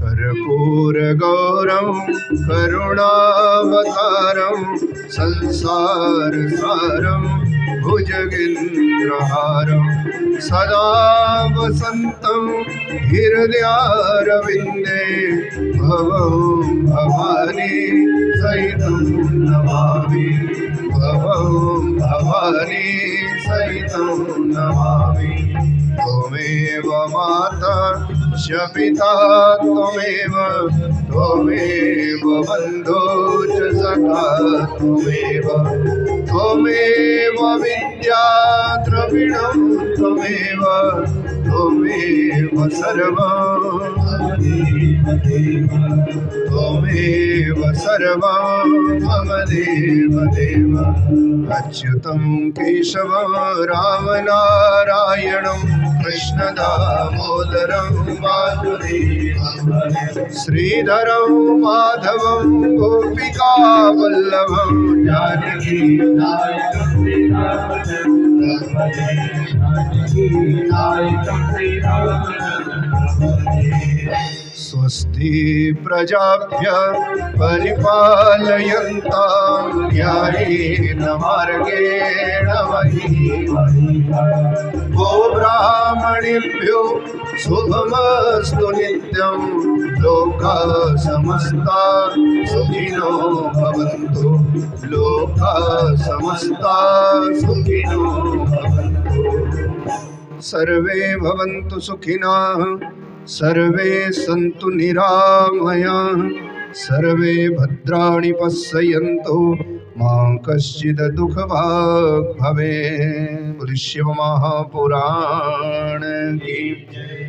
कर कर्पूर गौरम करुणावतारम संसार सारम भुजगेन्द्रहारम सदा वसन्तं हृदयारविन्दे भवं भवानी सहितं नमामि भवं भवानी सहितं नमामि त्वमेव माता च पिता त्वमेव बन्धो च सखा त्वमेव विद्या द्रविणं त्वमेव सर्वं त्वमेव सर्वं मम देव अच्युतं केशवं रामनारायणं कृष्णदामोदरं वासुदेवं श्रीधरं माधवं गोपिकावल्लभं जानकी स्वस्ति प्रजाभ्य परिपालयन्तां न्यायेन मार्गेण महीम् गोब्राह्मणेभ्यो शुभमस्तु नित्यं लोकाः समस्ता सुखिनो भवन्तु लोकाः समस्ता सुखिनो भवन्तु सर्वे भवन्तु सुखिनः सर्वे सन्तु निरामयाः सर्वे भद्राणि पश्यन्तु मा कश्चित् दुःखभाग् भवेत्। बोलिए शिव महापुराण की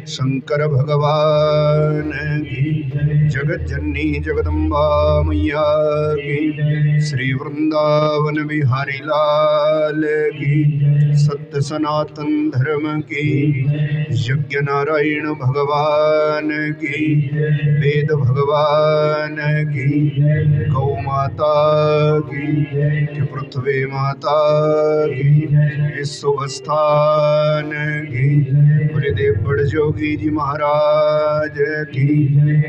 शंकर भगवान की जगत जननी जगदम्बा मैया की श्री वृंदावन बिहारी लाल की सत्य सनातन धर्म की यज्ञ नारायण भगवान की वेद भगवान की गौ माता की पृथ्वी माता की इस शुभ स्थान की गुरुदेव बड़ जोगी जी महाराज की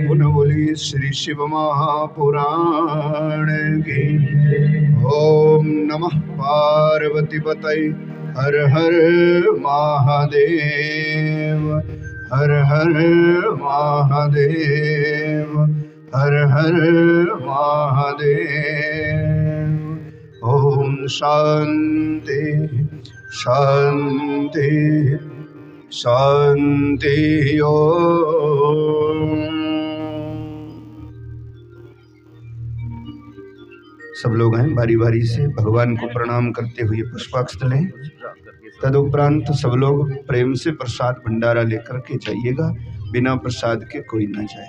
पुनः बोली श्री शिव महापुराण की। ओम नमः पार्वती पतये हर हर महादेव हर हर महादेव हर हर महादेव। ओम शांति शांति शांति। ओम सब लोग हैं बारी बारी से भगवान को प्रणाम करते हुए पुष्पाक्ष लें। तदुपरांत सब लोग प्रेम से प्रसाद भंडारा लेकर के जाइएगा, बिना प्रसाद के कोई ना जाए।